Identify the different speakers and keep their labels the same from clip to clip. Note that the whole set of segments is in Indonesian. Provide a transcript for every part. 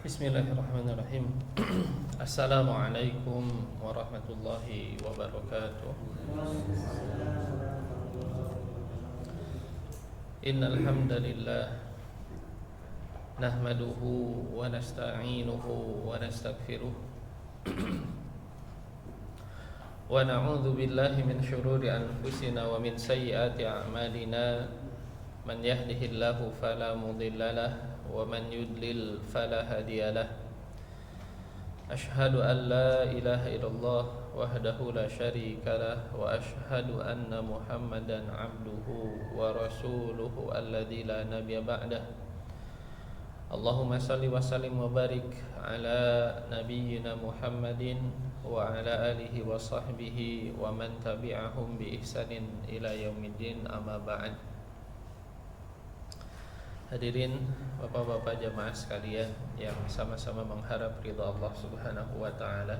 Speaker 1: Bismillahirrahmanirrahim. Assalamualaikum warahmatullahi wabarakatuh. Innal hamdalillah nahmaduhu wa nasta'inuhu wa nastaghfiruh wa na'udzu billahi min shururi anfusina wa min sayyiati a'malina. Man yahdihillahu fala mudilla lahu wa man yudlil fala hadiya lahu. Ashhadu an la ilaha illallah wahdahu la syarika lah wa ashhadu anna Muhammadan abduhu wa rasuluhu alladzi la nabiyya ba'dah. Allahumma salli wa sallim wa barik ala nabiyyina Muhammadin wa ala alihi wa sahbihi wa man tabi'ahum bi ihsanin ila yaumiddin, amma ba'd. Hadirin bapak-bapak jamaah sekalian yang sama-sama mengharap ridha Allah Subhanahu wa taala.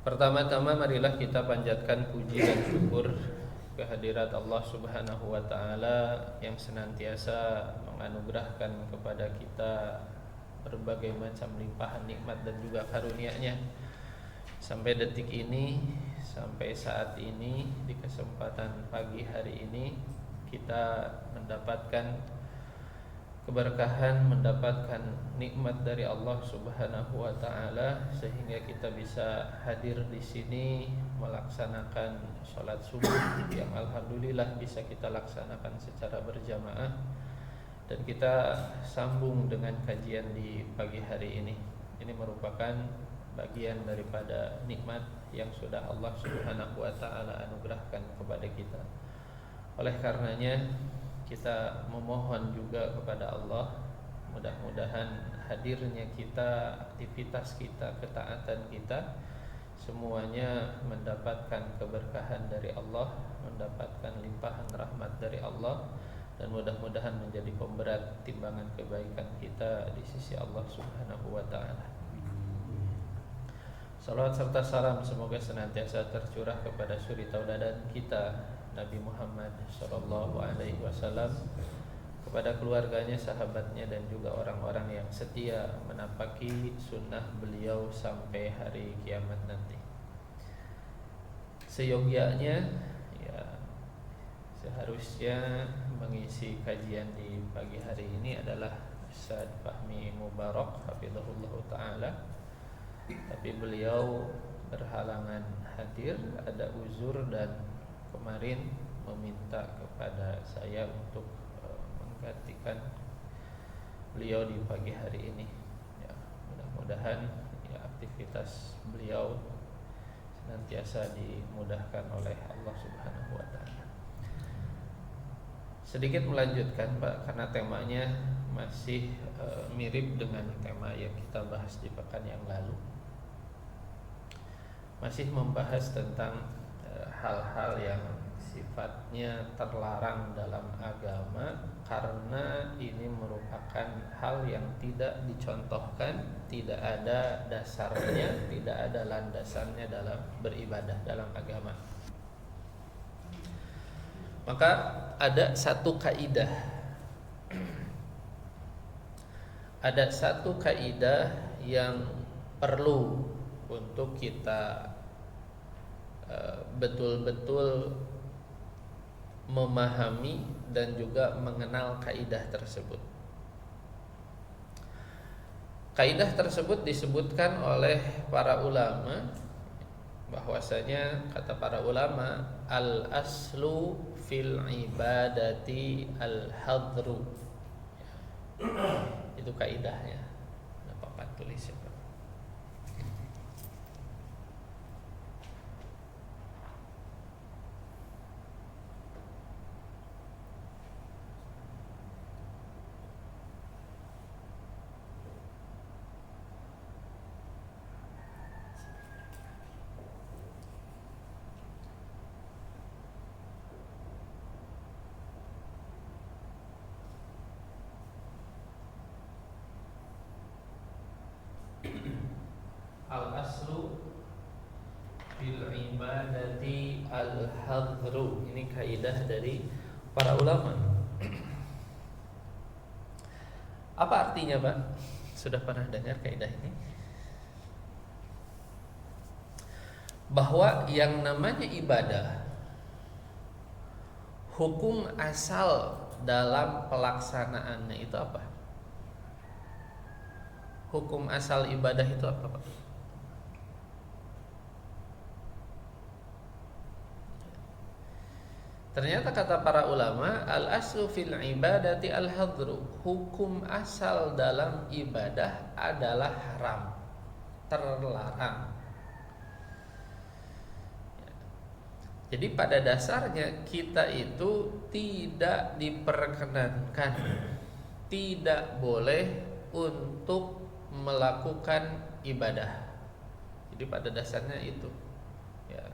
Speaker 1: Pertama-tama marilah kita panjatkan puji dan syukur kehadirat Allah Subhanahu wa taala yang senantiasa menganugerahkan kepada kita berbagai macam limpahan nikmat dan juga karunia-Nya. Sampai detik ini, sampai saat ini, di kesempatan pagi hari ini kita mendapatkan keberkahan, mendapatkan nikmat dari Allah Subhanahu wa taala sehingga kita bisa hadir di sini melaksanakan sholat subuh yang alhamdulillah bisa kita laksanakan secara berjamaah, dan kita sambung dengan kajian di pagi hari ini. Ini merupakan bagian daripada nikmat yang sudah Allah Subhanahu wa taala anugerahkan kepada kita. Oleh karenanya kita memohon juga kepada Allah, mudah-mudahan hadirnya kita, aktivitas kita, ketaatan kita semuanya mendapatkan keberkahan dari Allah, mendapatkan limpahan rahmat dari Allah, dan mudah-mudahan menjadi pemberat timbangan kebaikan kita di sisi Allah Subhanahu wa taala. Salawat serta salam semoga senantiasa tercurah kepada suri tauladan kita Nabi Muhammad sallallahu alaihi wasallam, kepada keluarganya, sahabatnya, dan juga orang-orang yang setia menapaki sunnah beliau sampai hari kiamat nanti. Seyogyanya ya, seharusnya mengisi kajian di pagi hari ini adalah Ustaz Fahmi Mubarak hafizahullah taala, tapi beliau berhalangan hadir, ada uzur, dan kemarin meminta kepada saya untuk menggantikan beliau di pagi hari ini. Ya, mudah-mudahan ya, aktivitas beliau senantiasa dimudahkan oleh Allah Subhanahu wa taala. Sedikit melanjutkan Pak, karena temanya masih mirip dengan tema yang kita bahas di pekan yang lalu. Masih membahas tentang hal-hal yang sifatnya terlarang dalam agama, karena ini merupakan hal yang tidak dicontohkan, tidak ada dasarnya, tidak ada landasannya dalam beribadah dalam agama. Maka ada satu kaidah, yang perlu untuk kita betul-betul memahami dan juga mengenal kaidah tersebut. Kaidah tersebut disebutkan oleh para ulama, bahwasanya kata para ulama, al aslu fil ibadati al hadru. Itu kaidahnya. Apa tulis ya? Al-aslu fil ibadati al-hadru. Ini kaidah dari para ulama. Apa artinya, Pak? sudah pernah dengar kaidah ini? Bahwa yang namanya ibadah, hukum asal dalam pelaksanaannya itu apa? Hukum asal ibadah itu apa, Pak? Ternyata kata para ulama, al-aslu fil ibadati al-hadru. Hukum asal dalam ibadah adalah haram, terlarang. Jadi pada dasarnya kita itu tidak diperkenankan, tidak boleh untuk melakukan ibadah. Jadi pada dasarnya itu, ya,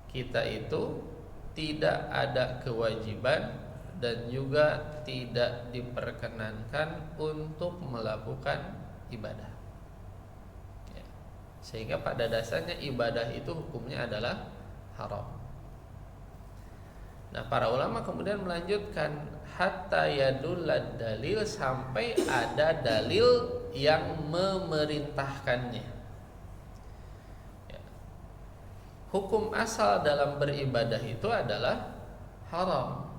Speaker 1: kita itu tidak ada kewajiban dan juga tidak diperkenankan untuk melakukan ibadah, ya. Sehingga pada dasarnya ibadah itu hukumnya adalah haram. Nah, para ulama kemudian melanjutkan hatta yadullad dalil, sampai ada dalil yang memerintahkannya. Hukum asal dalam beribadah itu adalah haram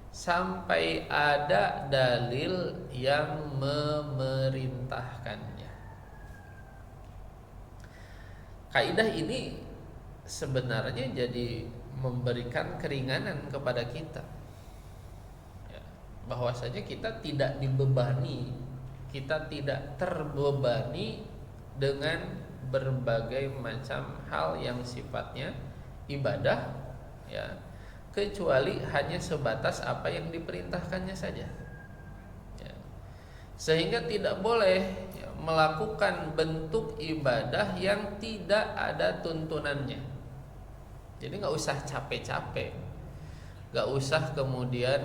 Speaker 1: sampai ada dalil yang memerintahkannya. Kaidah ini sebenarnya jadi memberikan keringanan kepada kita, ya, bahwasanya kita tidak dibebani, kita tidak terbebani dengan berbagai macam hal yang sifatnya ibadah, ya, kecuali hanya sebatas apa yang diperintahkannya saja, ya. Sehingga tidak boleh, ya, melakukan bentuk ibadah yang tidak ada tuntunannya. Jadi nggak usah capek-capek, nggak usah kemudian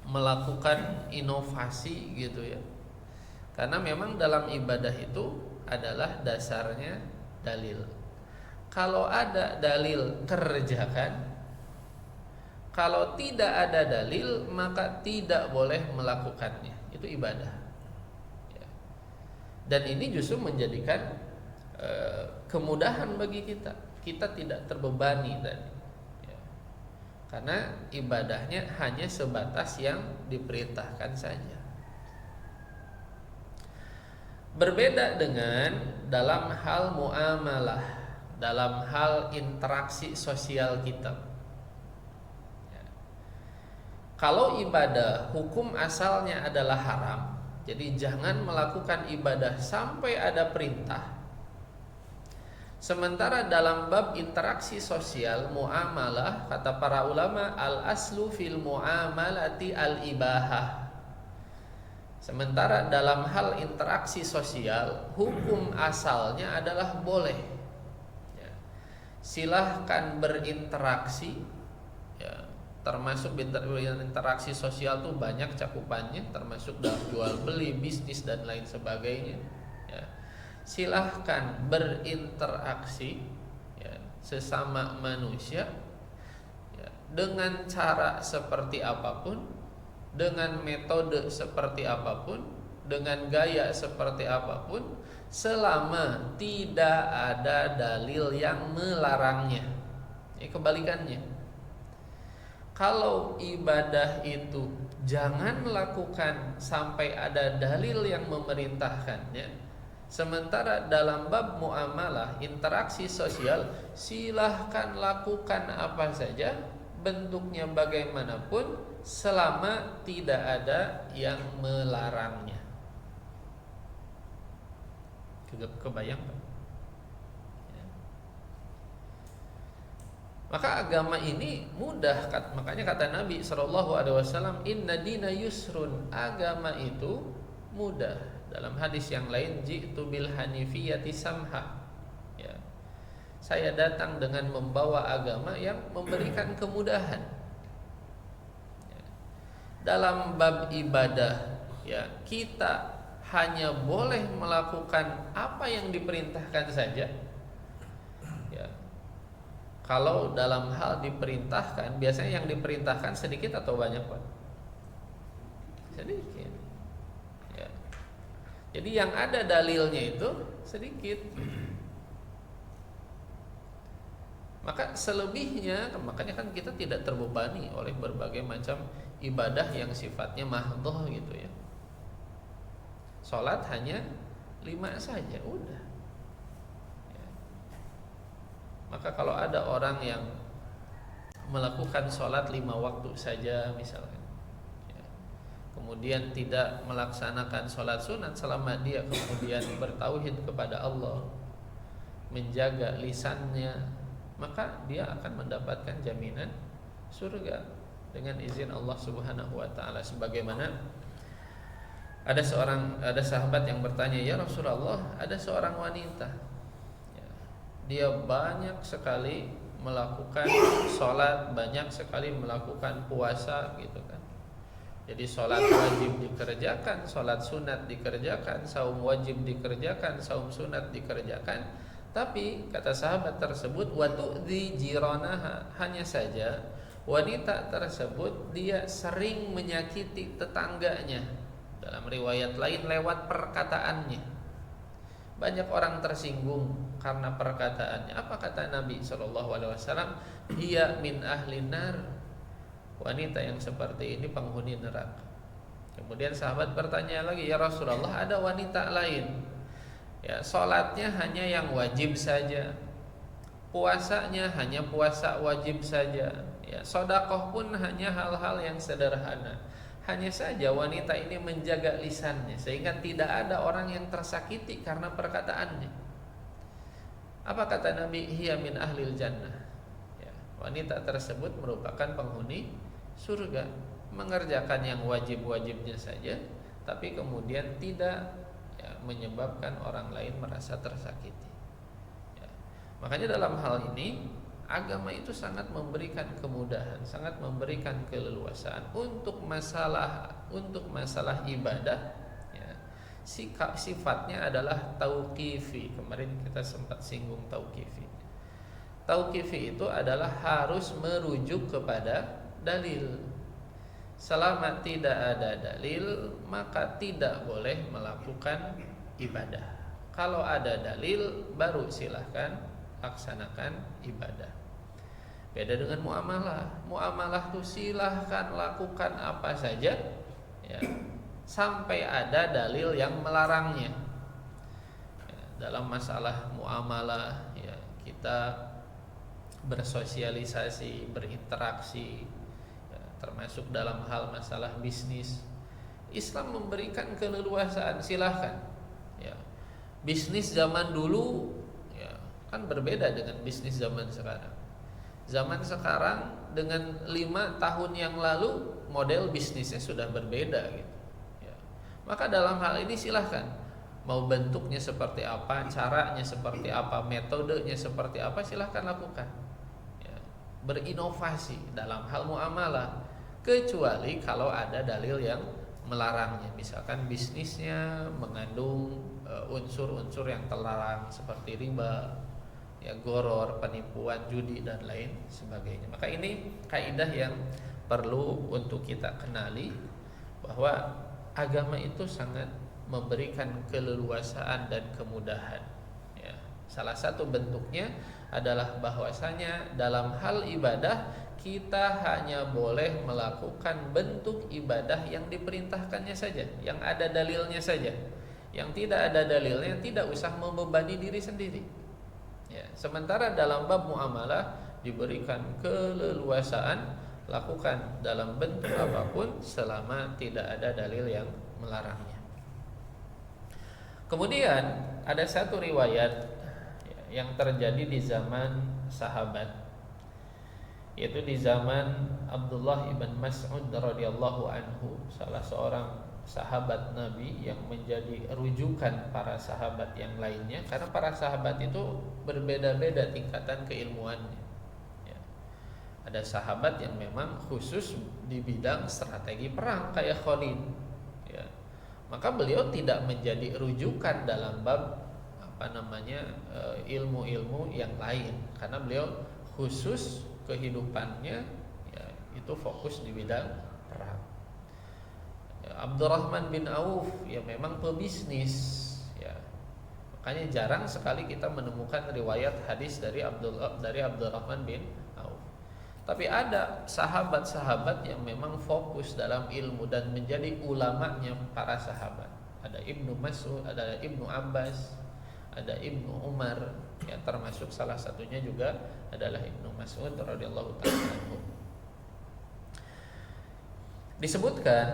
Speaker 1: melakukan inovasi gitu, ya, karena memang dalam ibadah itu adalah dasarnya dalil. Kalau ada dalil, kerjakan. Kalau tidak ada dalil, maka tidak boleh melakukannya. Itu ibadah, ya. Dan ini justru menjadikan kemudahan bagi kita. Kita tidak terbebani tadi, ya. Karena ibadahnya hanya sebatas yang diperintahkan saja. Berbeda dengan dalam hal muamalah, dalam hal interaksi sosial kita, ya. Kalau ibadah hukum asalnya adalah haram, jadi jangan melakukan ibadah sampai ada perintah. Sementara dalam bab interaksi sosial, muamalah, kata para ulama, al-aslu fil muamalati al-ibahah. Sementara dalam hal interaksi sosial, hukum asalnya adalah boleh, ya. Silahkan berinteraksi, ya. Termasuk interaksi sosial tuh banyak cakupannya, termasuk dalam jual beli, bisnis dan lain sebagainya, ya. Silahkan berinteraksi, ya, sesama manusia, ya, dengan cara seperti apapun, dengan metode seperti apapun, dengan gaya seperti apapun, selama tidak ada dalil yang melarangnya. Ini kebalikannya. Kalau ibadah itu jangan lakukan sampai ada dalil yang memerintahkannya. Sementara dalam bab muamalah, interaksi sosial, silahkan lakukan apa saja, bentuknya bagaimanapun, selama tidak ada yang melarangnya. Kebayang, Pak? Ya. Maka agama ini mudah, makanya kata Nabi SAW, inna dina yusrun, agama itu mudah. Dalam hadis yang lain, ji'tu bil hanifiyati samha, ya, saya datang dengan membawa agama yang memberikan kemudahan. Dalam bab ibadah, ya, kita hanya boleh melakukan apa yang diperintahkan saja, ya. Kalau dalam hal diperintahkan, biasanya yang diperintahkan sedikit atau banyak, Pak? Sedikit, ya. Jadi yang ada dalilnya itu sedikit. Maka selebihnya, makanya kan kita tidak terbebani oleh berbagai macam ibadah yang sifatnya mahdhah gitu ya. Salat hanya 5 saja udah. Ya. Maka kalau ada orang yang melakukan sholat 5 waktu saja misalkan ya, kemudian tidak melaksanakan sholat sunat selama dia kemudian bertauhid kepada Allah, menjaga lisannya, maka dia akan mendapatkan jaminan surga dengan izin Allah Subhanahu wa taala. Sebagaimana ada sahabat yang bertanya, "Ya Rasulullah, ada seorang wanita ya, dia banyak sekali melakukan sholat, banyak sekali melakukan puasa gitu kan. Jadi sholat wajib dikerjakan, sholat sunat dikerjakan, saum wajib dikerjakan, saum sunat dikerjakan. Tapi kata sahabat tersebut, wa tu'dzi jiranaha, hanya saja wanita tersebut dia sering menyakiti tetangganya. Dalam riwayat lain lewat perkataannya. Banyak orang tersinggung karena perkataannya. Apa kata Nabi SAW? Hiya min ahlin nar. Wanita yang seperti ini penghuni neraka. Kemudian sahabat bertanya lagi, "Ya Rasulullah, ada wanita lain ya, sholatnya hanya yang wajib saja, puasanya hanya puasa wajib saja, ya, sedekah pun hanya hal-hal yang sederhana. Hanya saja wanita ini menjaga lisannya sehingga tidak ada orang yang tersakiti karena perkataannya." Apa kata Nabi? Hiya min ahlil jannah. Ya, wanita tersebut merupakan penghuni surga, mengerjakan yang wajib-wajibnya saja, tapi kemudian tidak ya, menyebabkan orang lain merasa tersakiti. Ya. Makanya dalam hal ini agama itu sangat memberikan kemudahan, sangat memberikan keleluasaan untuk masalah ibadah ya. Sifatnya adalah tauqifi. Kemarin kita sempat singgung tauqifi. Tauqifi itu adalah harus merujuk kepada dalil. Selama tidak ada dalil, maka tidak boleh melakukan ibadah. Kalau ada dalil, baru silahkan laksanakan ibadah. Beda dengan muamalah. Muamalah itu silahkan lakukan apa saja ya, sampai ada dalil yang melarangnya. Ya, dalam masalah muamalah ya, kita bersosialisasi, berinteraksi ya, termasuk dalam hal masalah bisnis, Islam memberikan keleluasaan, silahkan ya. Bisnis zaman dulu kan berbeda dengan bisnis zaman sekarang. Zaman sekarang dengan 5 tahun yang lalu model bisnisnya sudah berbeda gitu. Ya. Maka dalam hal ini silahkan mau bentuknya seperti apa, caranya seperti apa, metodenya seperti apa, silahkan lakukan. Ya. Berinovasi dalam hal muamalah, kecuali kalau ada dalil yang melarangnya. Misalkan bisnisnya mengandung unsur-unsur yang terlarang seperti riba, ya, goror, penipuan, judi dan lain sebagainya. Maka ini kaidah yang perlu untuk kita kenali, bahwa agama itu sangat memberikan keleluasaan dan kemudahan. Ya, salah satu bentuknya adalah bahwasanya dalam hal ibadah kita hanya boleh melakukan bentuk ibadah yang diperintahkannya saja, yang ada dalilnya saja. Yang tidak ada dalilnya tidak usah membebani diri sendiri. Ya, sementara dalam bab muamalah diberikan keleluasaan, lakukan dalam bentuk apapun selama tidak ada dalil yang melarangnya. Kemudian ada satu riwayat ya, yang terjadi di zaman sahabat, yaitu di zaman Abdullah ibn Mas'ud radhiyallahu anhu, salah seorang sahabat Nabi yang menjadi rujukan para sahabat yang lainnya, karena para sahabat itu berbeda-beda tingkatan keilmuannya ya. Ada sahabat yang memang khusus di bidang strategi perang kayak Khalid ya. Maka beliau tidak menjadi rujukan dalam bab ilmu-ilmu yang lain, karena beliau khusus kehidupannya ya, itu fokus di bidang perang. Ya, Abdurrahman bin Auf ya memang pebisnis ya. Makanya jarang sekali kita menemukan riwayat hadis dari Abdurrahman bin Auf. Tapi ada sahabat-sahabat yang memang fokus dalam ilmu dan menjadi ulamanya para sahabat. Ada Ibnu Mas'ud, ada Ibnu Abbas, ada Ibnu Umar, ya termasuk salah satunya juga adalah Ibnu Mas'ud radhiyallahu ta'ala anhu. Disebutkan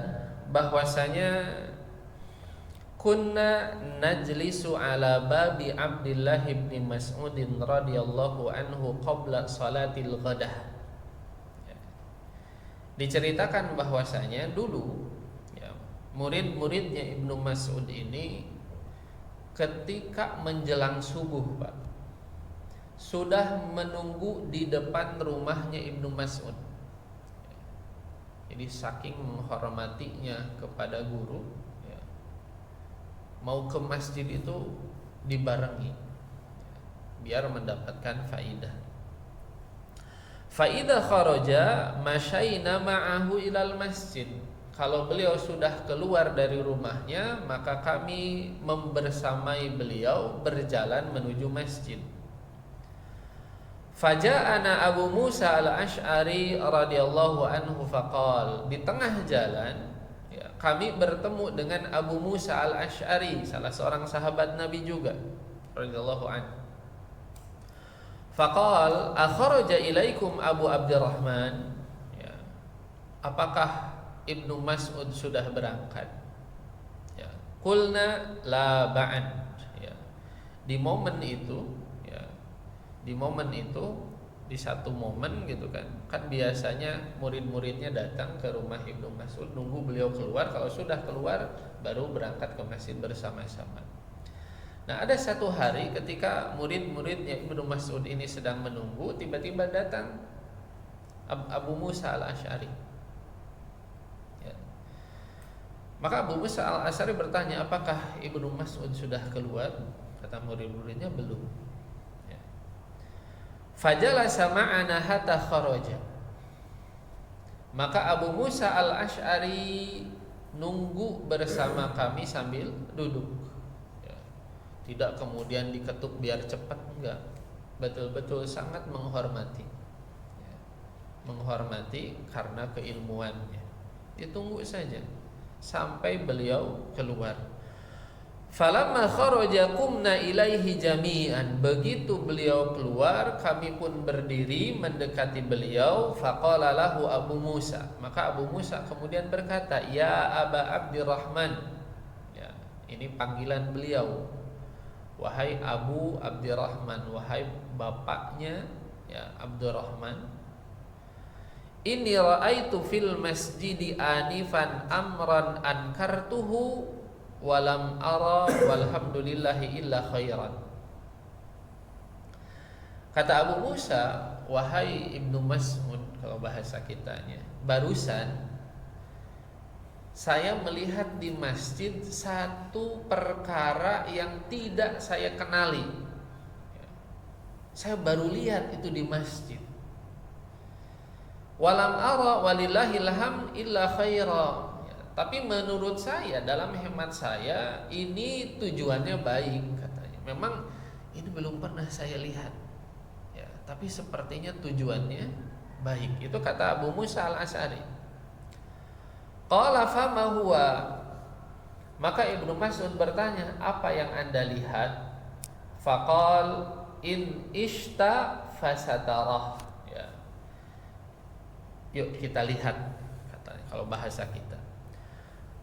Speaker 1: bahwasanya kunna najlisu ala babi Abdullah bin Mas'ud radhiyallahu anhu qabla salatil ghadah. Diceritakan bahwasanya dulu ya, murid-muridnya Ibnu Mas'ud ini ketika menjelang subuh, Pak, sudah menunggu di depan rumahnya Ibnu Mas'ud. Jadi saking menghormatinya kepada guru ya, mau ke masjid itu dibarengi ya, biar mendapatkan faidah. Faida kharaja masyaina ma'ahu ilal masjid. Kalau beliau sudah keluar dari rumahnya, maka kami membersamai beliau berjalan menuju masjid. Faja'ana Abu Musa al-Ash'ari radhiyallahu anhu faqal. Di tengah jalan ya, kami bertemu dengan Abu Musa al-Ash'ari, salah seorang sahabat Nabi juga radhiyallahu anhu. Faqal akhraja ilaikum Abu Abdurrahman ya. Apakah Ibnu Mas'ud sudah berangkat? Ya. Qulna la ba'an ya. Di momen itu ya, di satu momen gitu kan biasanya murid-muridnya datang ke rumah Ibnu Mas'ud, nunggu beliau keluar, kalau sudah keluar baru berangkat ke masjid bersama-sama. Nah, ada satu hari ketika murid-muridnya Ibnu Mas'ud ini sedang menunggu, tiba-tiba datang Abu Musa al-Ash'ari ya. Maka Abu Musa al-Ash'ari bertanya, apakah Ibnu Mas'ud sudah keluar? Kata murid-muridnya, belum ya. Fajalasa ma'ana hatta kharaja. Maka Abu Musa al-Ash'ari nunggu bersama kami sambil duduk. Tidak kemudian diketuk biar cepat, enggak. Betul-betul sangat menghormati ya. Menghormati karena keilmuannya. Ditunggu saja sampai beliau keluar. Falamma kharaja qumna ilaihi jami'an. Begitu beliau keluar, kami pun berdiri mendekati beliau. Faqala lahu Abu Musa. Maka Abu Musa kemudian berkata, ya Aba Abdurrahman ya, ini panggilan beliau, wahai Abu Abdurrahman, wahai bapaknya ya Abdurrahman. Inni ra'aitu fil masjidi anifan amran ankartuhu walam ara walhamdulillahi illa khairan. Kata Abu Musa, wahai Ibnu Mas'ud, kalau bahasa kitanya, barusan saya melihat di masjid satu perkara yang tidak saya kenali. Saya baru lihat itu di masjid. Walam ara walillahil hamd illa khaira. Tapi menurut saya, dalam hemat saya, ini tujuannya baik katanya. Memang ini belum pernah saya lihat ya, tapi sepertinya tujuannya baik. Itu kata Abu Musa al-Ash'ari. Qala fama huwa. Maka Ibnu Mas'ud bertanya, apa yang Anda lihat? Faqal in ishta fasatarah ya. Yuk kita lihat katanya kalau bahasa kita.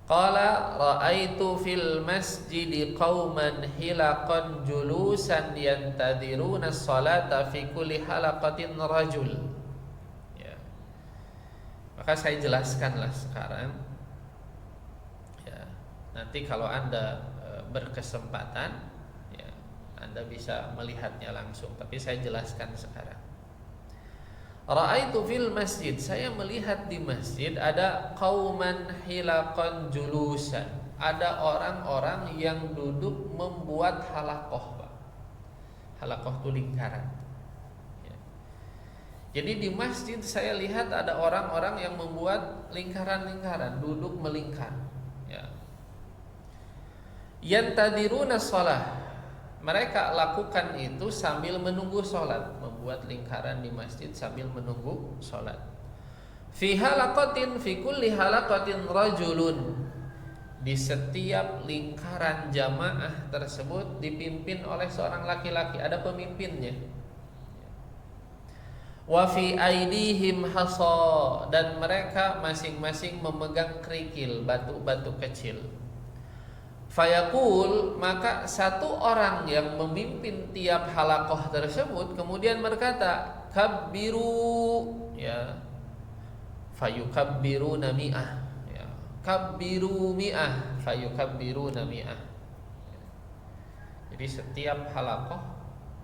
Speaker 1: Qala ra'aitu fil masjidi qauman hilaqan julusan yantadiruna as-salata fi kulli halaqatin rajul. Maka saya jelaskanlah sekarang ya, nanti kalau Anda berkesempatan ya, Anda bisa melihatnya langsung, tapi saya jelaskan sekarang. Ra'aitu fil masjid, saya melihat di masjid ada qauman hilaqan julusan, ada orang-orang yang duduk membuat halaqah, Pak. Halaqah itu lingkaran. Jadi di masjid saya lihat ada orang-orang yang membuat lingkaran-lingkaran, duduk melingkar Yantadiruna shalah. Mereka lakukan itu sambil menunggu sholat, membuat lingkaran di masjid sambil menunggu sholat. Fi halaqatin, fi kulli halaqatin rajulun. Di setiap lingkaran jamaah tersebut dipimpin oleh seorang laki-laki, ada pemimpinnya. Wa fi aidihim hasa, dan mereka masing-masing memegang kerikil, batu-batu kecil. Fayaqul, maka satu orang yang memimpin tiap halaqah tersebut kemudian berkata, kabbiru, ya, fayukabbiruna mi'ah, ya, kabbiru mi'ah, fayukabbiruna mi'ah. Jadi setiap halaqah,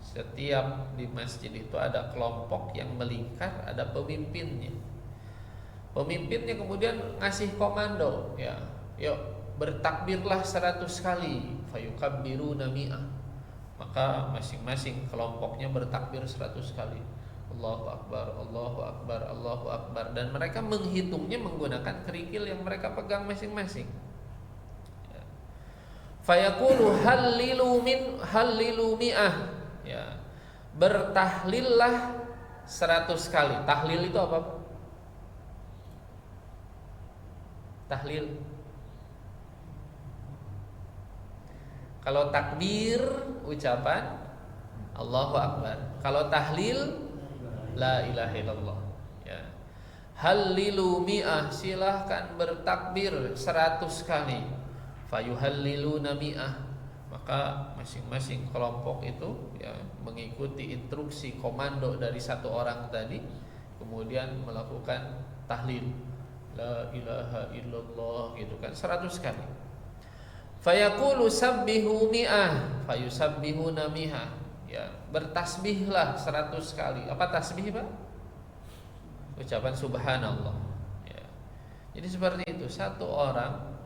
Speaker 1: setiap di masjid itu ada kelompok yang melingkar, ada pemimpinnya. Pemimpinnya kemudian ngasih komando, ya, yuk bertakbirlah 100 kali, fayukabbiruna mi'ah. Maka masing-masing kelompoknya bertakbir 100 kali. Allahu akbar, Allahu akbar, Allahu akbar, dan mereka menghitungnya menggunakan kerikil yang mereka pegang masing-masing. Ya. Fayaqulu hallilu mi'ah. Ya. Bertahlillah 100 kali. Tahlil itu apa? Tahlil. Kalau takbir ucapan Allahu akbar. Kalau tahlil la ilaha illallah. Ya. Hallilu mi'ah, silahkan bertakbir 100 kali. Fayuhalliluna mi'ah. Maka masing-masing kelompok itu, ya, mengikuti instruksi komando dari satu orang tadi, kemudian melakukan tahlil la ilaha illallah, gitu kan, 100 kali. Fayaqulu sabbihu mi'ah, fayusabbihuna mi'ah. Ya, bertasbihlah 100 kali. Apa tasbih, Pak? Ucapan subhanallah. Ya. Jadi seperti itu, satu orang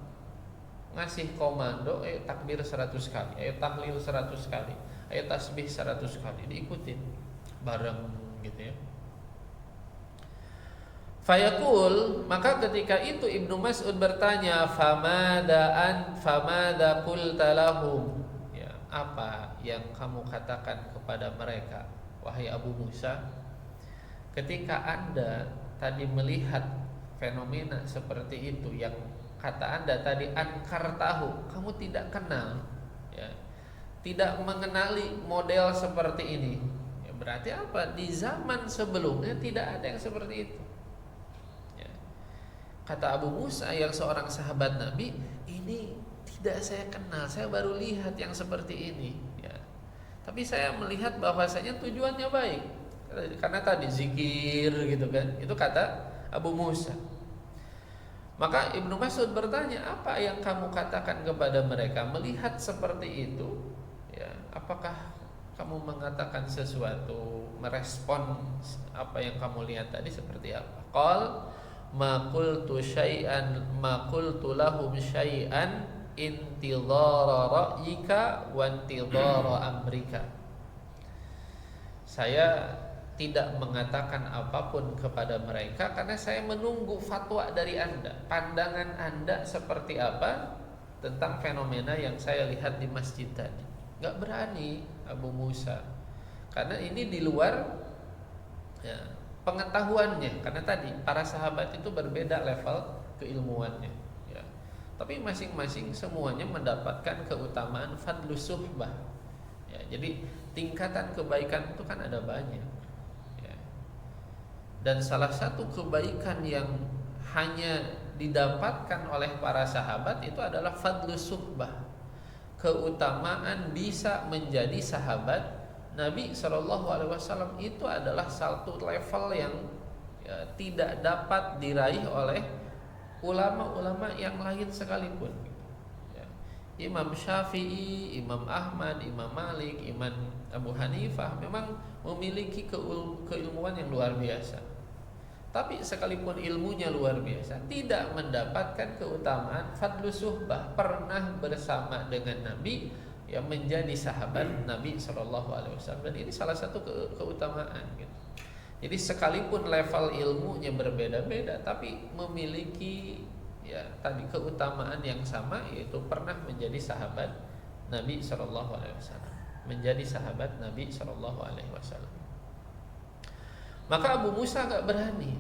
Speaker 1: ngasih komando, ayo takbir 100 kali, ayo tahlil 100 kali, ayo tasbih 100 kali, diikutin bareng gitu ya. Fayaqul, maka ketika itu Ibnu Mas'ud bertanya, famada qulta lahum, ya, apa yang kamu katakan kepada mereka, wahai Abu Musa, ketika Anda tadi melihat fenomena seperti itu, yang kata Anda tadi ankar tahu, kamu tidak kenal, ya, tidak mengenali model seperti ini, ya, berarti apa? Di zaman sebelumnya tidak ada yang seperti itu. Kata Abu Musa yang seorang sahabat Nabi, ini tidak saya kenal, saya baru lihat yang seperti ini, ya. Tapi saya melihat bahwasanya tujuannya baik, karena tadi zikir gitu kan, itu kata Abu Musa. Maka Ibnu Mas'ud bertanya, apa yang kamu katakan kepada mereka melihat seperti itu, ya, apakah kamu mengatakan sesuatu, merespon apa yang kamu lihat tadi seperti apa? Qal ma qultu lahum syai'an intidhara ra'yika wa intidhara amrika. Saya tidak mengatakan apapun kepada mereka karena saya menunggu fatwa dari Anda, pandangan Anda seperti apa tentang fenomena yang saya lihat di masjid tadi. Gak berani Abu Musa, karena ini di luar, ya, pengetahuannya, karena tadi para sahabat itu berbeda level keilmuannya, ya. Tapi masing-masing semuanya mendapatkan keutamaan fadlus suhbah, ya. Jadi tingkatan kebaikan itu kan ada banyak, ya. Dan salah satu kebaikan yang hanya didapatkan oleh para sahabat itu adalah fadlus suhbah, keutamaan bisa menjadi sahabat Nabi SAW. Itu adalah satu level yang, ya, tidak dapat diraih oleh ulama-ulama yang lain sekalipun, ya. Imam Syafi'i, Imam Ahmad, Imam Malik, Imam Abu Hanifah memang memiliki keilmuan yang luar biasa. Tapi sekalipun ilmunya luar biasa, tidak mendapatkan keutamaan fadlus suhbah, pernah bersama dengan Nabi, yang menjadi sahabat Nabi SAW. Dan ini salah satu keutamaan, gitu. Jadi sekalipun level ilmunya berbeda-beda, tapi memiliki, ya tadi keutamaan yang sama, yaitu pernah menjadi sahabat Nabi Shallallahu Alaihi Wasallam, menjadi sahabat Nabi Shallallahu Alaihi Wasallam. Maka Abu Musa gak berani.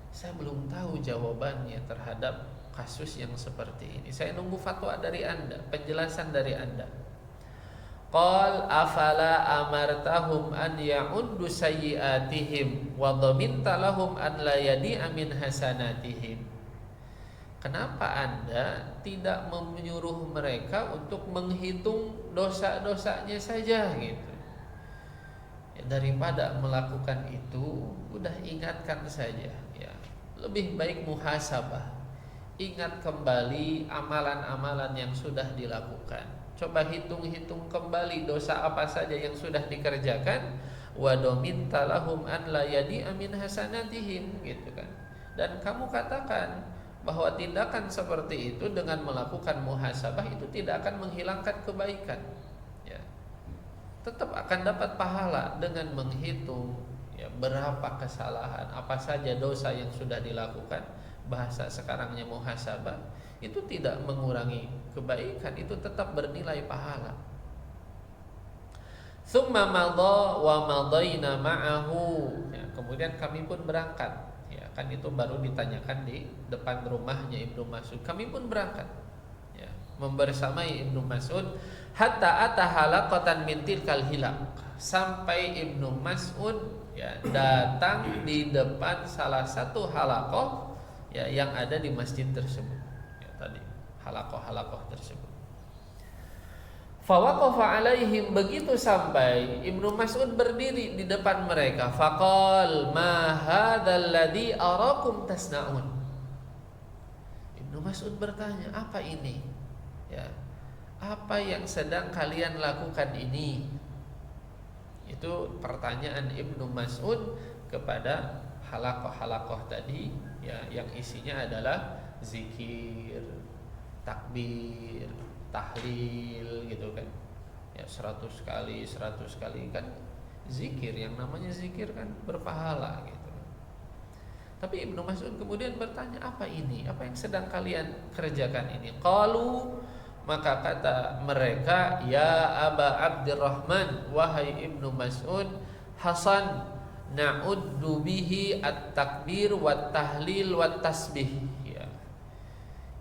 Speaker 1: Saya belum tahu jawabannya terhadap kasus yang seperti ini. Saya nunggu fatwa dari Anda, penjelasan dari Anda. Qal afala amartahum an ya'uddu sayyi'atihim wa dhaminta lahum an la yadi'a min hasanatihim. Kenapa Anda tidak menyuruh mereka untuk menghitung dosa-dosanya saja gitu? Ya, daripada melakukan itu, udah ingatkan saja ya. Lebih baik muhasabah. Ingat kembali amalan-amalan yang sudah dilakukan. Coba hitung-hitung kembali dosa apa saja yang sudah dikerjakan. Wa dhaminta lahum an la yadi'a min hasanatihim gitu kan. Dan kamu katakan bahwa tindakan seperti itu dengan melakukan muhasabah itu tidak akan menghilangkan kebaikan. Ya. Tetap akan dapat pahala dengan menghitung ya, berapa kesalahan, apa saja dosa yang sudah dilakukan. Bahasa sekarangnya muhasabah, itu tidak mengurangi kebaikan, itu tetap bernilai pahala. Tsumma madha wa madaina ma'ahu. Ya, kemudian kami pun berangkat. Ya, kan itu baru ditanyakan di depan rumahnya Ibnu Mas'ud. Kami pun berangkat. Ya, membersamai Ibnu Mas'ud hatta ata halaqatan min tilkal hilaq. Sampai Ibnu Mas'ud ya datang di depan salah satu halaqah ya yang ada di masjid tersebut. Ya, tadi halaqah tersebut. Fawaqafa alaihim, begitu sampai Ibnu Mas'ud berdiri di depan mereka. Faqal ma hadzal ladzi arakum tasnaun. Ibnu Mas'ud bertanya, apa ini? Ya. Apa yang sedang kalian lakukan ini? Itu pertanyaan Ibnu Mas'ud kepada halaqah tadi ya, yang isinya adalah zikir, takbir, tahlil gitu kan. Ya 100 kali kan zikir, yang namanya zikir kan berpahala gitu. Tapi Ibnu Mas'ud kemudian bertanya, apa ini? Apa yang sedang kalian kerjakan ini? Qalu, maka kata mereka, ya Aba Abdurrahman, wahai Ibnu Mas'ud, Hasan na'uddu bihi at-takbir wat tahlil wat tasbih. Ya.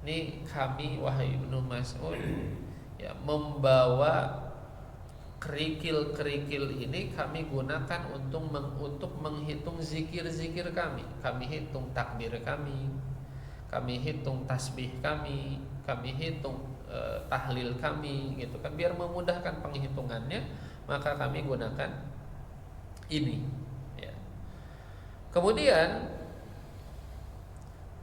Speaker 1: Ini kami wahai Ibnu Mas'ud ya membawa kerikil-kerikil ini kami gunakan untuk menghitung zikir-zikir kami. Kami hitung takbir kami hitung tasbih kami hitung tahlil kami gitu kan, biar memudahkan penghitungannya, maka kami gunakan ini. Kemudian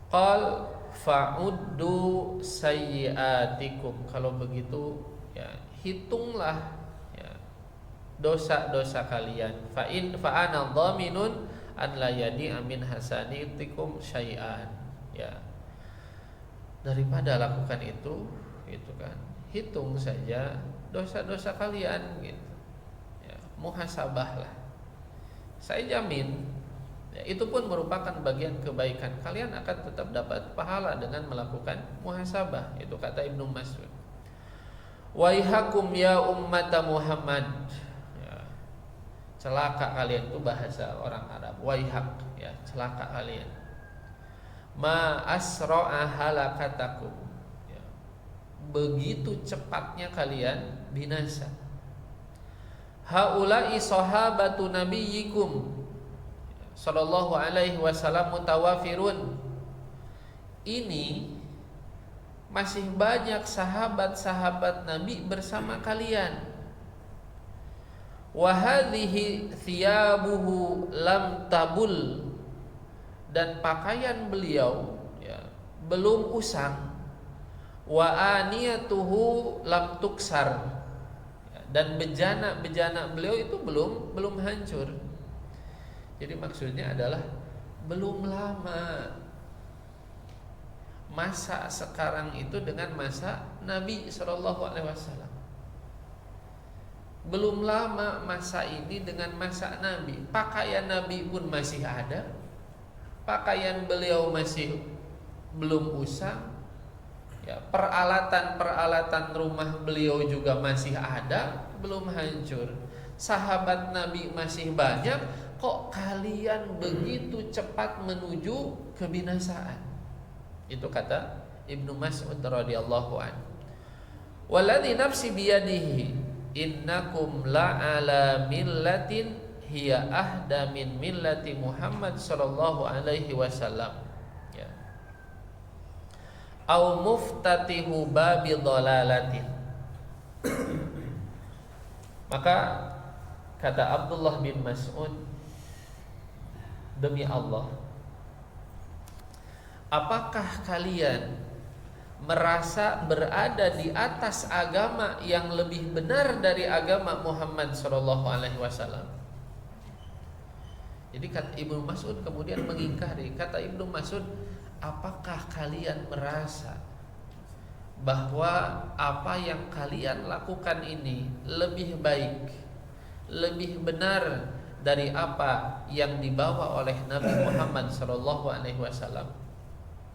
Speaker 1: qal fa'uddu sayyi'atikum, kalau begitu ya hitunglah ya dosa-dosa kalian. Fa'ana dhaminun an la yadi'a min hasanatikum syai'an. Ya. Daripada lakukan itu kan, hitung saja dosa-dosa kalian gitu. Ya, muhasabahlah. Saya jamin ya, itu pun merupakan bagian kebaikan. Kalian akan tetap dapat pahala dengan melakukan muhasabah. Itu kata Ibnu Mas'ud. Waihakum ya ummata Muhammad. Ya, celaka kalian, itu bahasa orang Arab. Waihak ya, celaka kalian. Ma asra'a halakatakum. Ya, begitu cepatnya kalian binasa. Haula'i sahabatu nabiyyikum sallallahu alaihi wasallam mutawafirun. Ini masih banyak sahabat-sahabat Nabi bersama kalian. Wa hadhihi thiyabuhu lam tabul, dan pakaian beliau ya, belum usang. Wa aniyatuhu lam tuksar, ya, dan bejana beliau itu belum hancur. Jadi maksudnya adalah belum lama masa sekarang itu dengan masa Nabi Shallallahu Alaihi Wasallam. Belum lama masa ini dengan masa Nabi. Pakaian Nabi pun masih ada, pakaian beliau masih belum usang, ya, peralatan rumah beliau juga masih ada, belum hancur. Sahabat Nabi masih banyak, kok kalian begitu cepat menuju kebinasaan? Itu kata Ibnu Mas'ud radhiyallahu anhu. Walladzi nafsi biyadihi innakum la'ala millatin hiya ahda min millati Muhammad sallallahu alaihi wasallam. Ya. Au muftatihu babi dhalalatin. Maka kata Abdullah bin Mas'ud, demi Allah, apakah kalian merasa berada di atas agama yang lebih benar dari agama Muhammad sallallahu alaihi wasallam? Jadi kata Ibnu Mas'ud kemudian mengingkari. Kata Ibnu Mas'ud, apakah kalian merasa bahwa apa yang kalian lakukan ini lebih baik, lebih benar dari apa yang dibawa oleh Nabi Muhammad sallallahu alaihi wasallam?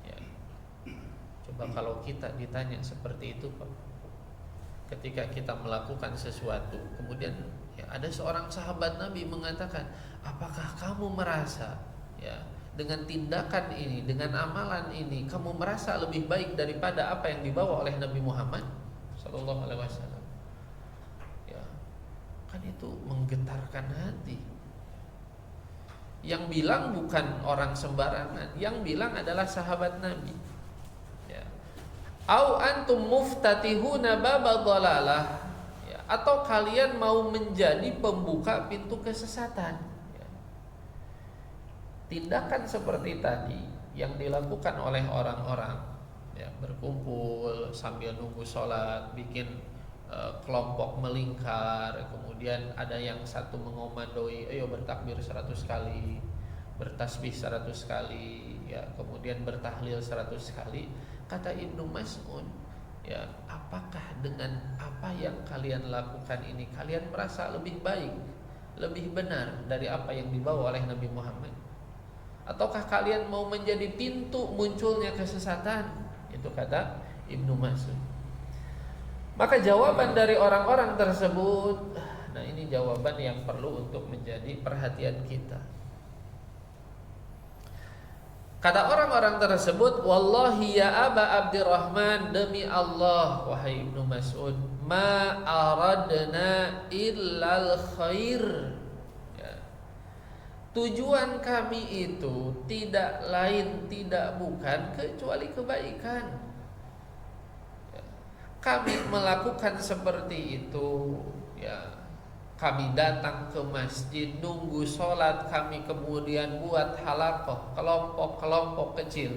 Speaker 1: Ya. Coba kalau kita ditanya seperti itu, Pak. Ketika kita melakukan sesuatu, kemudian ya, ada seorang sahabat Nabi mengatakan, apakah kamu merasa, ya, dengan tindakan ini, dengan amalan ini, kamu merasa lebih baik daripada apa yang dibawa oleh Nabi Muhammad sallallahu alaihi wasallam? Ya, kan itu menggetarkan hati. Yang bilang bukan orang sembarangan, yang bilang adalah sahabat Nabi. Ya. Au antum muftatihuna baba dhalalah, ya, atau kalian mau menjadi pembuka pintu kesesatan. Ya. Tindakan seperti tadi yang dilakukan oleh orang-orang, ya, berkumpul sambil nunggu sholat, bikin kelompok melingkar, kemudian ada yang satu mengomandoi, ayo bertakbir 100 kali, bertasbih 100 kali, ya, kemudian bertahlil 100 kali. Kata Ibnu Mas'ud, ya, apakah dengan apa yang kalian lakukan ini kalian merasa lebih baik, lebih benar dari apa yang dibawa oleh Nabi Muhammad? Ataukah kalian mau menjadi pintu munculnya kesesatan? Itu kata Ibnu Mas'ud. Maka jawaban dari orang-orang tersebut, nah ini jawaban yang perlu untuk menjadi perhatian kita. Kata orang-orang tersebut, wallahi ya Aba Abdurrahman, demi Allah wahai Ibnu Mas'ud, ma aradna illal khair. Ya. Tujuan kami itu tidak lain tidak bukan kecuali kebaikan. Kami melakukan seperti itu, ya. Kami datang ke masjid, nunggu sholat, kami kemudian buat halaqah, kelompok-kelompok kecil,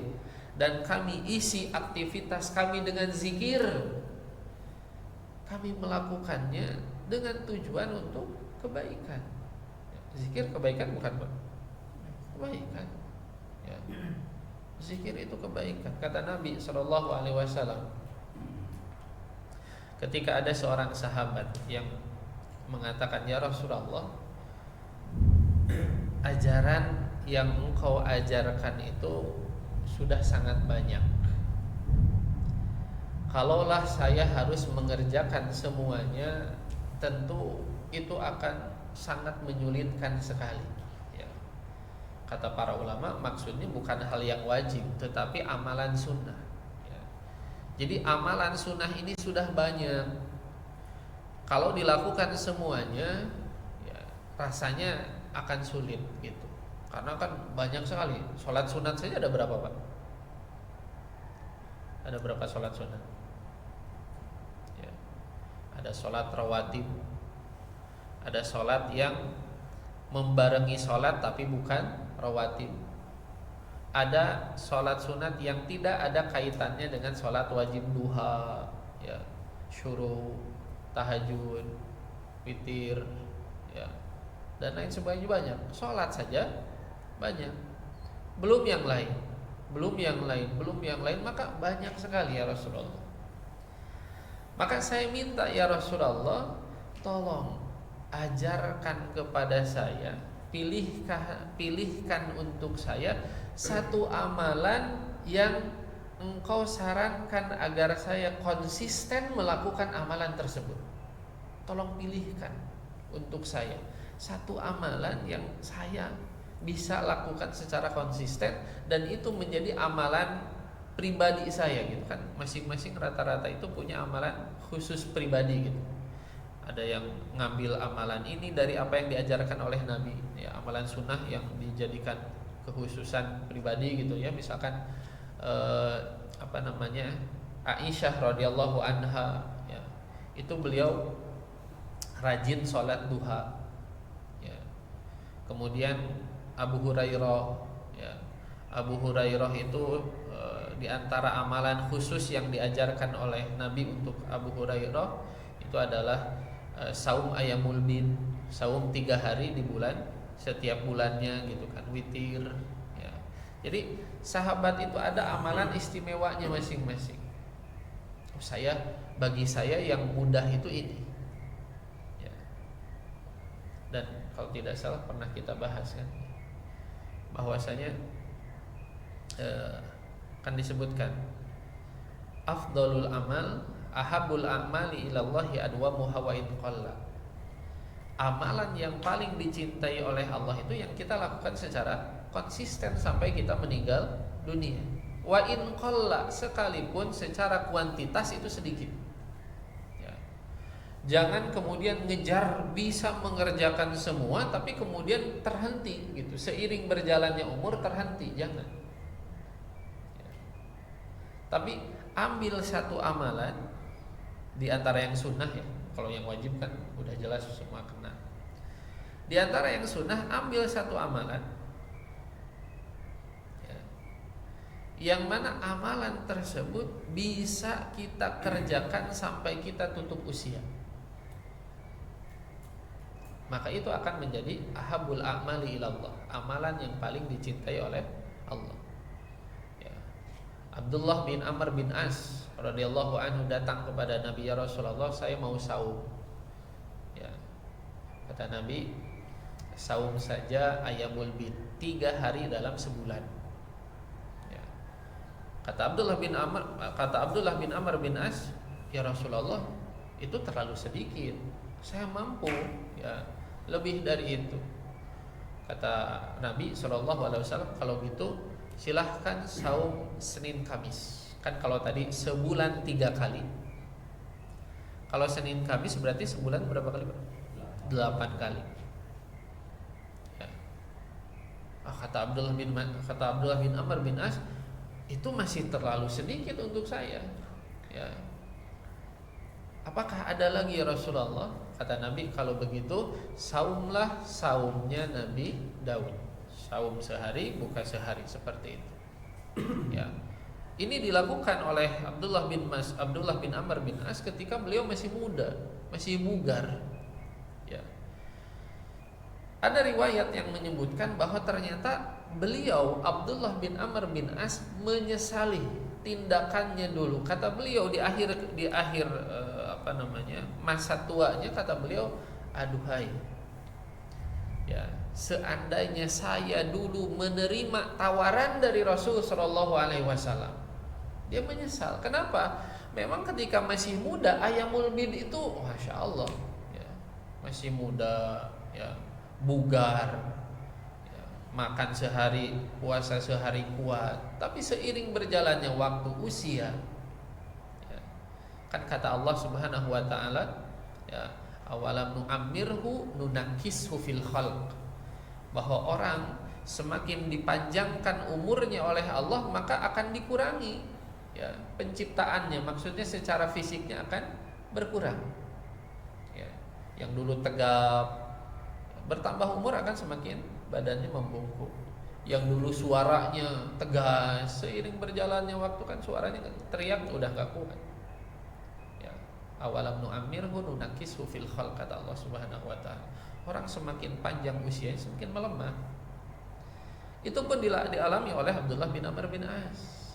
Speaker 1: dan kami isi aktivitas kami dengan zikir. Kami melakukannya dengan tujuan untuk kebaikan. Zikir kebaikan bukan, Pak? Kebaikan. Ya. Zikir itu kebaikan. Kata Nabi SAW, ketika ada seorang sahabat yang mengatakan, ya Rasulullah, ajaran yang engkau ajarkan itu sudah sangat banyak. Kalaulah saya harus mengerjakan semuanya, tentu itu akan sangat menyulitkan sekali. Ya. Kata para ulama, maksudnya bukan hal yang wajib, tetapi amalan sunnah. Jadi amalan sunnah ini sudah banyak. Kalau dilakukan semuanya, ya, rasanya akan sulit gitu. Karena kan banyak sekali. Sholat sunat saja ada berapa, Pak? Ada berapa sholat sunat? Ya. Ada sholat rawatib, ada sholat yang membarengi sholat tapi bukan rawatib. Ada sholat sunat yang tidak ada kaitannya dengan sholat wajib duha, ya, syuruk, tahajud, witir, ya, dan lain sebagainya. Banyak. Sholat saja banyak. Belum yang lain, maka banyak sekali ya Rasulullah. Maka saya minta ya Rasulullah, tolong ajarkan kepada saya, pilihkan untuk saya satu amalan yang engkau sarankan agar saya konsisten melakukan amalan tersebut. Tolong pilihkan untuk saya satu amalan yang saya bisa lakukan secara konsisten dan itu menjadi amalan pribadi saya gitu kan. Masing-masing rata-rata itu punya amalan khusus pribadi gitu. Ada yang ngambil amalan ini dari apa yang diajarkan oleh Nabi, ya, amalan sunnah yang dijadikan kekhususan pribadi gitu ya. Misalkan Aisyah radhiyallahu anha, ya, itu beliau rajin sholat duha, ya. Kemudian Abu Hurairah, ya, Abu Hurairah itu di antara amalan khusus yang diajarkan oleh Nabi untuk Abu Hurairah itu adalah saum ayamul bid, saum 3 hari di bulan setiap bulannya gitu kan, witir, ya. Jadi sahabat itu ada amalan istimewanya masing-masing. Bagi saya yang mudah itu ini, ya. Dan kalau tidak salah pernah kita bahas kan, bahwasanya kan disebutkan afdalul amal ahabul amali ilallahi adwamuha wa in qalla. Amalan yang paling dicintai oleh Allah itu yang kita lakukan secara konsisten sampai kita meninggal dunia. Wa in qalla, sekalipun secara kuantitas itu sedikit, ya. Jangan kemudian ngejar bisa mengerjakan semua tapi kemudian terhenti gitu. Seiring berjalannya umur terhenti, jangan. Ya. Tapi ambil satu amalan di antara yang sunnah, ya. Kalau yang wajib kan udah jelas semua kena. Di antara yang sunnah ambil satu amalan, ya, yang mana amalan tersebut bisa kita kerjakan sampai kita tutup usia. Maka itu akan menjadi ahabul a'mali ilallah, amalan yang paling dicintai oleh Allah. Ya. Abdullah bin Amr bin As radhiyallahu anhu datang kepada Nabi, ya Rasulullah, saya mau saum. Ya. Kata Nabi, saum saja ayamul bid, 3 hari dalam sebulan. Ya. Kata Abdullah bin Amr bin As, ya Rasulullah, itu terlalu sedikit. Saya mampu, ya, lebih dari itu. Kata Nabi SAW, kalau gitu silahkan saum Senin Kamis. Kan kalau tadi sebulan 3 kali, kalau Senin Kamis berarti sebulan berapa kali, Pak? 8 kali, ya. Kata Abdullah bin Amr bin As, itu masih terlalu sedikit untuk saya, ya. Apakah ada lagi ya Rasulullah? Kata Nabi, kalau begitu saumlah saumnya Nabi Daud, saum sehari buka sehari, seperti itu. Ya. Ini dilakukan oleh Abdullah bin Amr bin As ketika beliau masih muda, masih bugar. Ya. Ada riwayat yang menyebutkan bahwa ternyata beliau Abdullah bin Amr bin As menyesali tindakannya dulu. Kata beliau di akhir masa tuanya, kata beliau, aduhai, ya, seandainya saya dulu menerima tawaran dari Rasul Shallallahu Alaihi Wasallam. Dia menyesal. Kenapa? Memang ketika masih muda, ayamul bid itu, masya Allah, ya, masih muda, ya, bugar, ya, makan sehari, puasa sehari kuat. Tapi seiring berjalannya waktu, usia, ya, kan kata Allah Subhanahu Wa Taala, ya, awalam nu'ammirhu nunakishu fil khalq, bahwa orang semakin dipanjangkan umurnya oleh Allah maka akan dikurangi, ya, penciptaannya, maksudnya secara fisiknya akan berkurang, ya. Yang dulu tegap, bertambah umur akan semakin badannya membungkuk. Yang dulu suaranya tegas, seiring berjalannya waktu kan suaranya teriak udah gak kuat, ya. Awalam nu'ammirhu nunakishu fil khalq, kata Allah Subhanahu Wa Ta'ala. Orang semakin panjang usianya semakin melemah. Itu pun dialami oleh Abdullah bin Amr bin As.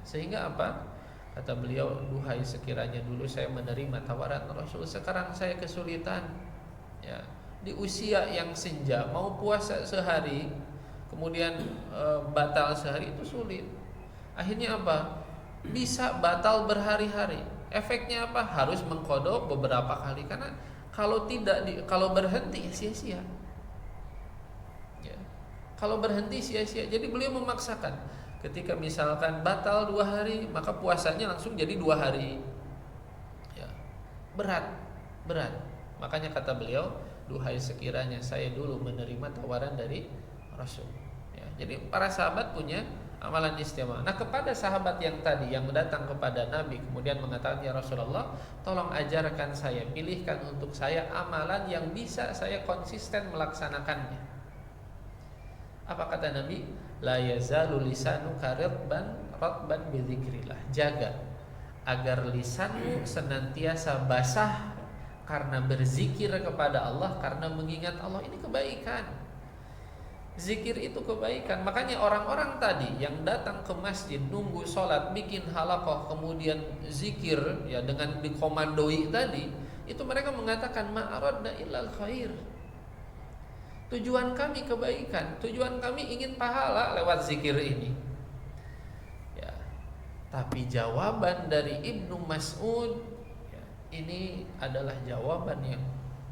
Speaker 1: Sehingga apa? Kata beliau, duhai, sekiranya dulu saya menerima tawaran Rasul, sekarang saya kesulitan, ya, di usia yang senja, mau puasa sehari kemudian batal sehari itu sulit. Akhirnya apa? Bisa batal berhari-hari. Efeknya apa? Harus mengkodok beberapa kali, karena kalau berhenti sia-sia. Ya. Kalau berhenti sia-sia. Jadi beliau memaksakan. Ketika misalkan batal 2 hari, maka puasanya langsung jadi 2 hari. Ya. Berat. Makanya kata beliau, duhai sekiranya saya dulu menerima tawaran dari Rasul. Ya. Jadi para sahabat punya amalan istimewa. Nah, kepada sahabat yang tadi yang datang kepada Nabi kemudian mengatakan, ya Rasulullah, tolong ajarkan saya, pilihkan untuk saya amalan yang bisa saya konsisten melaksanakannya. Apa kata Nabi? La yazalu lisanuka ratban bi dzikrillah. Jaga agar lisanmu senantiasa basah karena berzikir kepada Allah, karena mengingat Allah. Ini kebaikan. Zikir itu kebaikan. Makanya orang-orang tadi yang datang ke masjid, nunggu sholat, bikin halaqah, kemudian zikir ya dengan dikomandoi tadi, itu mereka mengatakan ma'aradna illal khair. Tujuan kami kebaikan, tujuan kami ingin pahala lewat zikir ini. Ya. Tapi jawaban dari Ibnu Mas'ud ya, ini adalah jawaban yang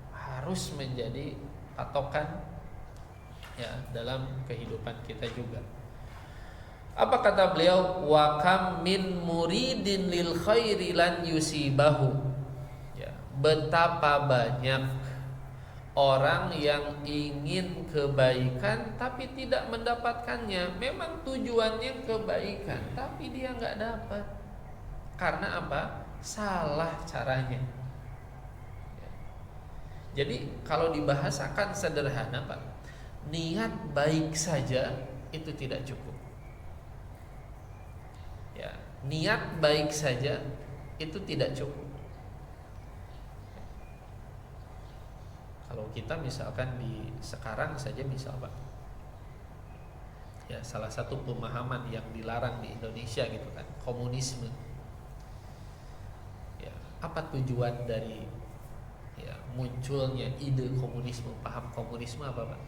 Speaker 1: harus menjadi patokan ya dalam kehidupan kita juga. Apa kata beliau? Wa kam min muridin lil khairi lan yusibahu. Ya, betapa banyak orang yang ingin kebaikan tapi tidak mendapatkannya. Memang tujuannya kebaikan, tapi dia nggak dapat. Karena apa? Salah caranya. Ya. Jadi kalau dibahasakan sederhana, Pak, niat baik saja itu tidak cukup. Ya, niat baik saja itu tidak cukup. Kalau kita misalkan di sekarang saja misal, Pak, ya salah satu pemahaman yang dilarang di Indonesia gitu kan, komunisme. Ya, apa tujuan dari ya munculnya ide komunisme, paham komunisme apa, Pak?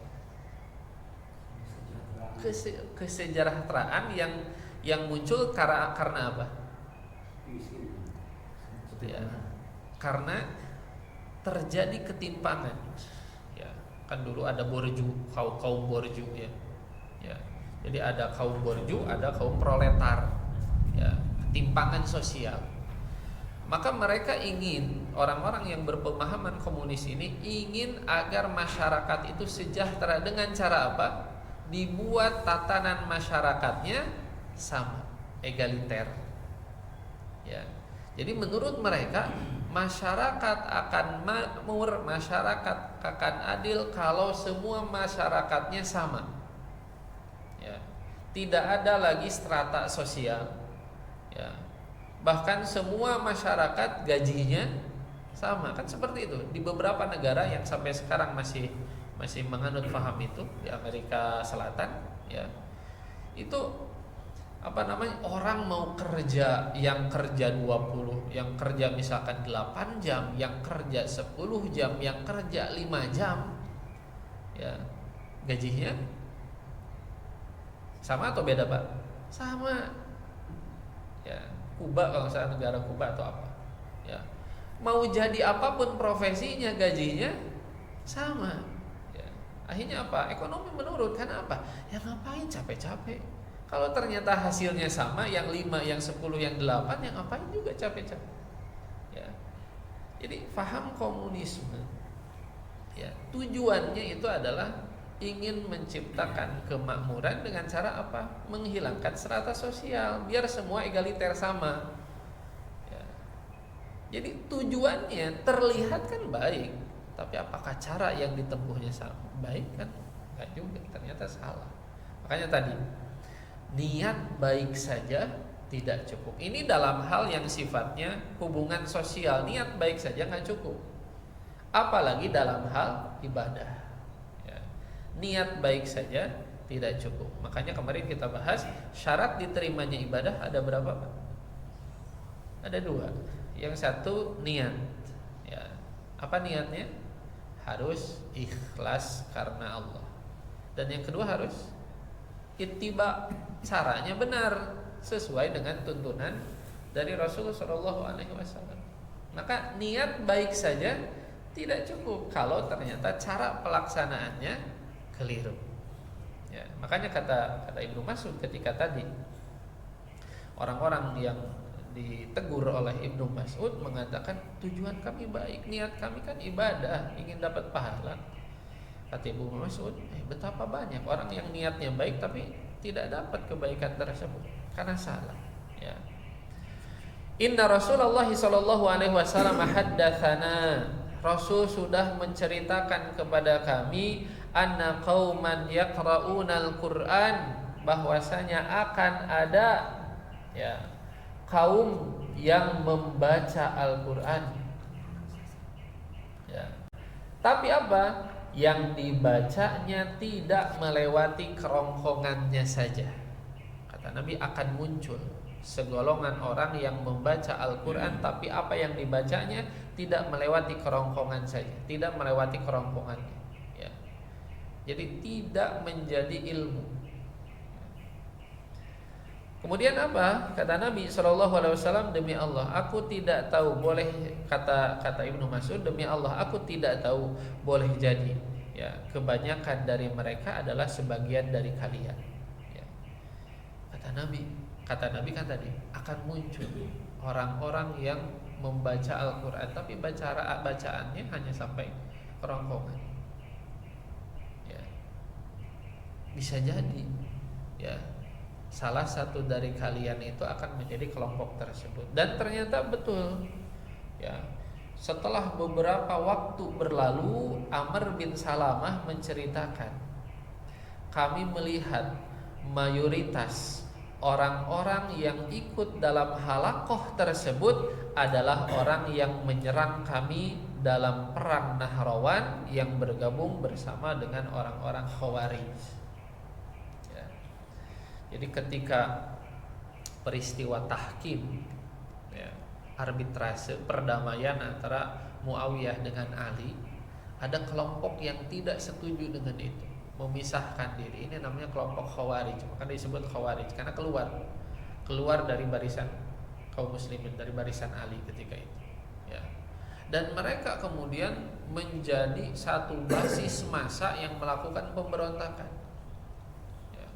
Speaker 1: Kesejahteraan yang muncul karena apa? Ya, karena terjadi ketimpangan. Ya, kan dulu ada borju, kaum borju ya. Ya. Jadi ada kaum borju, ada kaum proletar. Ya, ketimpangan sosial. Maka mereka ingin, orang-orang yang berpemahaman komunis ini ingin agar masyarakat itu sejahtera dengan cara apa? Dibuat tatanan masyarakatnya sama, egaliter. Ya. Jadi menurut mereka masyarakat akan makmur, masyarakat akan adil kalau semua masyarakatnya sama. Ya. Tidak ada lagi strata sosial. Ya. Bahkan semua masyarakat gajinya sama, kan seperti itu. Di beberapa negara yang sampai sekarang masih menganut paham itu, di Amerika Selatan ya, itu apa namanya, orang mau kerja, yang kerja 20, yang kerja misalkan 8 jam, yang kerja 10 jam, yang kerja 5 jam ya, gajinya sama atau beda, Pak? Sama ya. Kuba, kalau saya negara Kuba atau apa ya, mau jadi apapun profesinya gajinya sama. Akhirnya apa? Ekonomi menurun. Karena apa? Ya ngapain capek-capek? Kalau ternyata hasilnya sama, yang 5, yang 10, yang 8, yang ngapain juga capek-capek? Ya. Jadi paham komunisme ya, tujuannya itu adalah ingin menciptakan kemakmuran dengan cara apa? Menghilangkan strata sosial, biar semua egaliter sama. Ya. Jadi tujuannya terlihat kan baik, tapi apakah cara yang ditempuhnya sama? Baik kan? Enggak juga, ternyata salah. Makanya tadi, niat baik saja tidak cukup. Ini dalam hal yang sifatnya hubungan sosial, niat baik saja nggak cukup. Apalagi dalam hal ibadah ya. Niat baik saja tidak cukup. Makanya kemarin kita bahas syarat diterimanya ibadah ada berapa, Pak? Ada 2. Yang satu niat ya. Apa niatnya? Harus ikhlas karena Allah. Dan yang kedua harus ittiba, caranya benar. sesuai dengan tuntunan dari Rasulullah SAW. Maka niat baik saja tidak cukup kalau ternyata cara pelaksanaannya keliru. Ya, makanya kata Ibnu Mas'ud ketika tadi orang-orang yang ditegur oleh Ibnu Mas'ud mengatakan tujuan kami baik, niat kami kan ibadah, ingin dapat pahala. Kata Ibnu Mas'ud, betapa banyak orang yang niatnya baik tapi tidak dapat kebaikan tersebut karena salah. Ya. Inna Rasulullah sallallahu alaihi wasallam haddatsana. Rasul sudah menceritakan kepada kami anna qauman yaqra'unal Qur'an, bahwasanya akan ada ya kaum yang membaca Al-Qur'an. Ya. Tapi apa? Yang dibacanya tidak melewati kerongkongannya saja. Kata Nabi, akan muncul segolongan orang yang membaca Al-Quran tapi apa yang dibacanya tidak melewati kerongkongan saja, tidak melewati kerongkongannya ya. Jadi tidak menjadi ilmu. Kemudian apa? Kata Nabi SAW, demi Allah aku tidak tahu, boleh kata Ibnu Mas'ud, demi Allah aku tidak tahu, boleh jadi ya kebanyakan dari mereka adalah sebagian dari kalian ya. Kata Nabi kan tadi akan muncul orang-orang yang membaca Al-Quran tapi bacaannya hanya sampai kerongkongan ya. Bisa jadi ya salah satu dari kalian itu akan menjadi kelompok tersebut. Dan ternyata betul ya. Setelah beberapa waktu berlalu, Amr bin Salamah menceritakan, kami melihat mayoritas orang-orang yang ikut dalam halaqah tersebut adalah orang yang menyerang kami dalam perang Nahrawan yang bergabung bersama dengan orang-orang Khawarij. Ya. Jadi ketika peristiwa tahkim, ya, arbitrase perdamaian antara Muawiyah dengan Ali, ada kelompok yang tidak setuju dengan itu, memisahkan diri. Ini namanya kelompok Khawarij. Maka disebut Khawarij karena keluar dari barisan kaum muslimin, dari barisan Ali ketika itu ya. Dan mereka kemudian menjadi satu basis massa yang melakukan pemberontakan ya.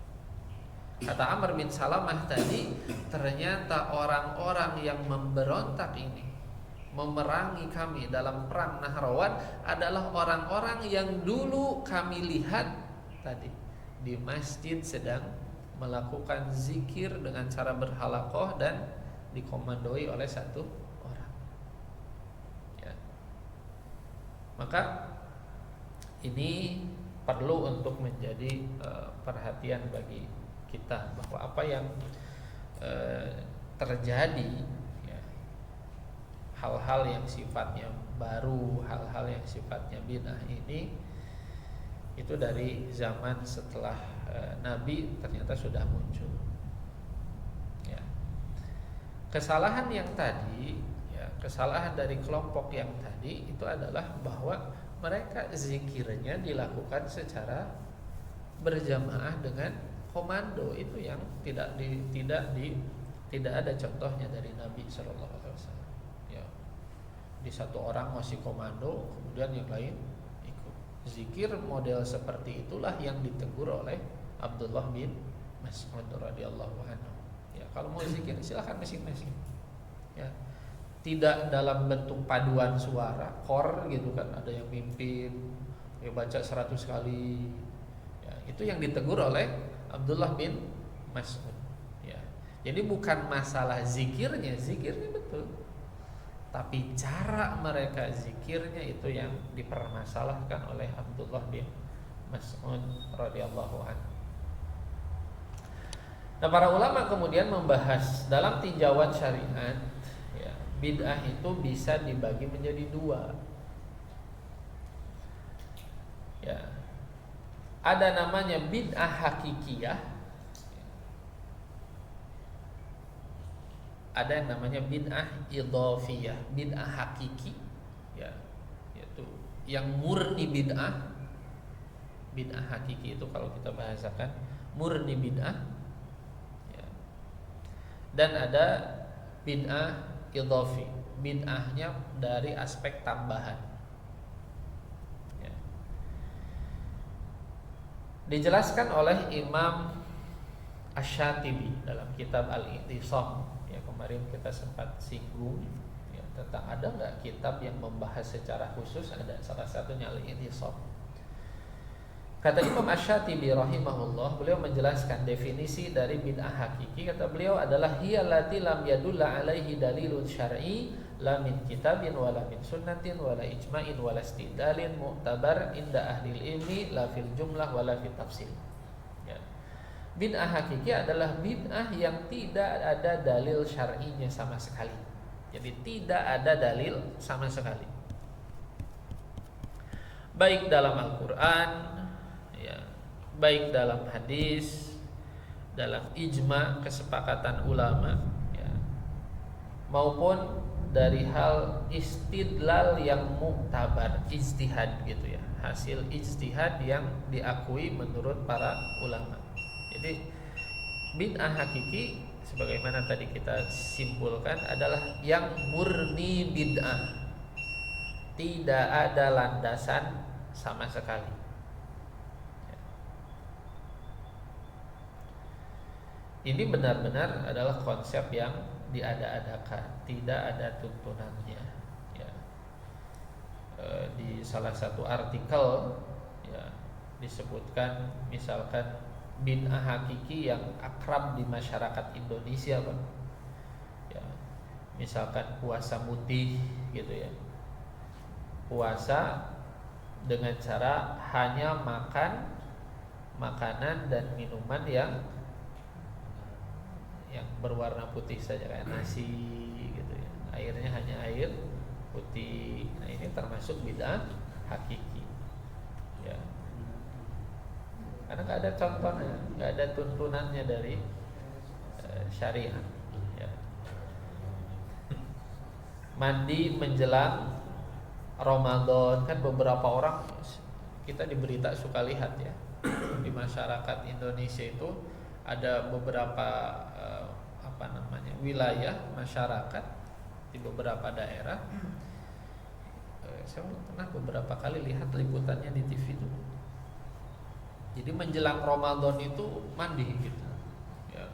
Speaker 1: Kata Amr bin Salamah tadi, ternyata orang-orang yang memberontak ini, memerangi kami dalam perang Nahrawan adalah orang-orang yang dulu kami lihat tadi di masjid sedang melakukan zikir dengan cara berhalaqah dan dikomandoi oleh satu orang ya. Maka ini perlu untuk menjadi perhatian bagi kita bahwa apa yang terjadi ya, hal-hal yang sifatnya baru, hal-hal yang sifatnya bid'ah ini itu dari zaman setelah Nabi ternyata sudah muncul ya. Kesalahan yang tadi ya, kesalahan dari kelompok yang tadi itu adalah bahwa mereka zikirnya dilakukan secara berjamaah dengan komando, itu yang tidak ada contohnya dari Nabi SAW ya. Di satu orang masih komando, kemudian yang lain ikut zikir. Model seperti itulah yang ditegur oleh Abdullah bin Mas'ud radhiyallahu anhu ya. Kalau mau zikir silahkan masing-masing ya, tidak dalam bentuk paduan suara kor gitu kan, ada yang mimpin ya baca 100 kali ya. Itu yang ditegur oleh Abdullah bin Mas'ud ya. Jadi bukan masalah zikirnya betul, tapi cara mereka zikirnya itu yang dipermasalahkan oleh Abdullah bin Mas'ud radhiyallahu anhu. Nah, para ulama kemudian membahas dalam tinjauan syariat ya, bid'ah itu bisa dibagi menjadi dua ya. Ada namanya bid'ah hakikiyah, ada yang namanya bid'ah idhofiyah. Bid'ah hakiki ya, yaitu yang murni bid'ah. Bid'ah hakiki itu kalau kita bahasakan murni bid'ah ya. dan ada bid'ah idhafi, bid'ahnya dari aspek tambahan. Ya. Dijelaskan oleh Imam Asy-Syatibi dalam kitab Al-I'tisam. Ya, kemarin kita sempat singgung ya, tentang ada nggak kitab yang membahas secara khusus. Ada, salah satunya Al-I'tisam. Kata Imam Asy-Syatibi rahimahullah, beliau menjelaskan definisi dari bid'ah hakiki. Kata beliau adalah hiyallati lam yadulla alaihi dalilun syar'i la min kitabin wala min sunnatin wala ijma'in wala istidlalin mu'tabar inda ahli ilmi la fil jumlah wala fil tafsil. Ya. Bid'ah hakiki adalah bid'ah yang tidak ada dalil syar'inya sama sekali. Jadi tidak ada dalil sama sekali. Baik dalam Al-Qur'an, baik dalam hadis, dalam ijma kesepakatan ulama, ya, maupun dari hal istidlal yang mu'tabar, ijtihad gitu ya, hasil ijtihad yang diakui menurut para ulama. Jadi bid'ah hakiki sebagaimana tadi kita simpulkan adalah yang murni bid'ah, tidak ada landasan sama sekali. Ini benar-benar adalah konsep yang diada-adakan, tidak ada tuntunannya. Ya. Di salah satu artikel ya, disebutkan misalkan bid'ah hakiki yang akrab di masyarakat Indonesia, Pak. Ya. Misalkan puasa mutih gitu ya. Puasa dengan cara hanya makan makanan dan minuman yang berwarna putih saja, kayak nasi gitu ya. Airnya hanya air putih. Nah, ini termasuk bid'ah hakiki. Ya. Karena nggak ada contohnya, nggak ada tuntunannya dari syariat. Ya. Mandi menjelang Ramadan, kan beberapa orang kita di berita suka lihat ya, di masyarakat Indonesia itu ada beberapa wilayah masyarakat di beberapa daerah. Saya pernah beberapa kali lihat liputannya di TV itu. Jadi menjelang Ramadan itu mandi gitu, ya,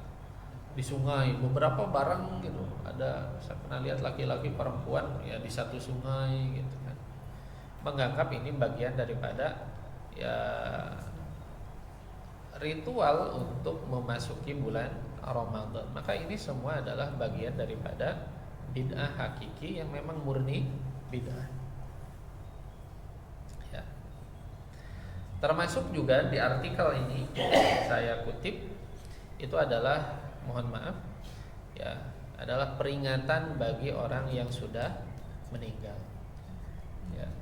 Speaker 1: di sungai. Beberapa bareng gitu. Ada, saya pernah lihat laki-laki perempuan ya di satu sungai gitu kan. Menganggap ini bagian daripada ya ritual untuk memasuki bulan Ramadan. Maka ini semua adalah bagian daripada bid'ah hakiki yang memang murni bid'ah. Ya. Termasuk juga di artikel ini saya kutip itu adalah, mohon maaf ya, adalah peringatan bagi orang yang sudah meninggal. Ya.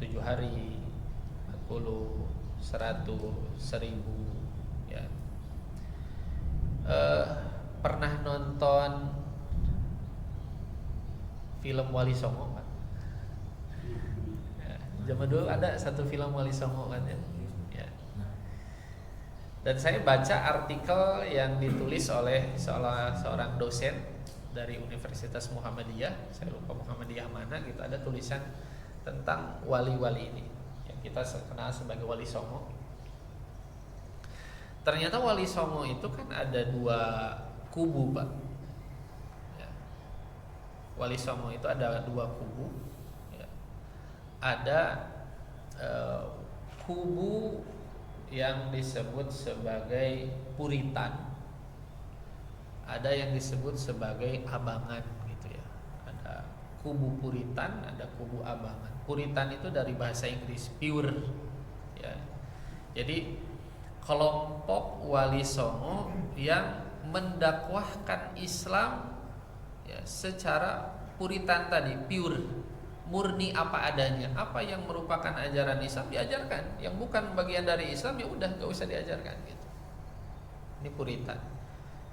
Speaker 1: 7 hari, 40, 100, 1000 ya. Pernah nonton film Wali Songo kan? Ya, zaman dulu ada satu film Wali Songo kan ya. Ya. Dan saya baca artikel yang ditulis oleh seorang dosen dari Universitas Muhammadiyah, saya lupa Muhammadiyah mana gitu, ada tulisan tentang wali-wali ini yang kita kenal sebagai Wali Songo. Ternyata Wali Songo itu kan ada 2 kubu, Pak. Ya. Wali Songo itu ada 2 kubu. Ya. Ada kubu yang disebut sebagai Puritan, ada yang disebut sebagai Abangan gitu ya. Ada kubu Puritan, ada kubu Abangan. Puritan itu dari bahasa Inggris pure. Ya. Jadi kelompok Wali Songo yang mendakwahkan Islam ya, secara puritan tadi, pure, murni apa adanya. Apa yang merupakan ajaran Islam diajarkan, yang bukan bagian dari Islam ya udah gak usah diajarkan gitu. Ini puritan.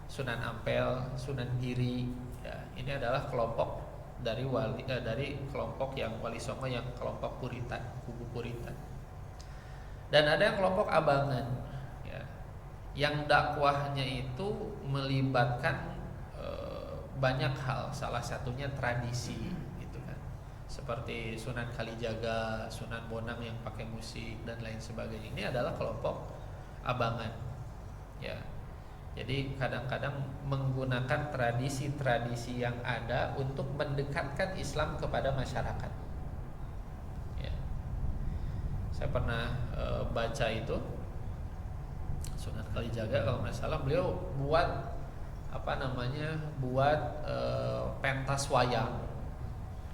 Speaker 1: Sunan Ampel, Sunan Giri ya, ini adalah kelompok dari dari kelompok yang Wali Songo yang kelompok puritan, kubu puritan. Dan ada yang kelompok Abangan yang dakwahnya itu melibatkan banyak hal, salah satunya tradisi gitu kan, seperti Sunan Kalijaga, Sunan Bonang yang pakai musik dan lain sebagainya. Ini adalah kelompok abangan, ya. Jadi kadang-kadang menggunakan tradisi-tradisi yang ada untuk mendekatkan Islam kepada masyarakat. Ya. Saya pernah baca itu Sunan Kalijaga kalau nggak salah, beliau buat pentas wayang.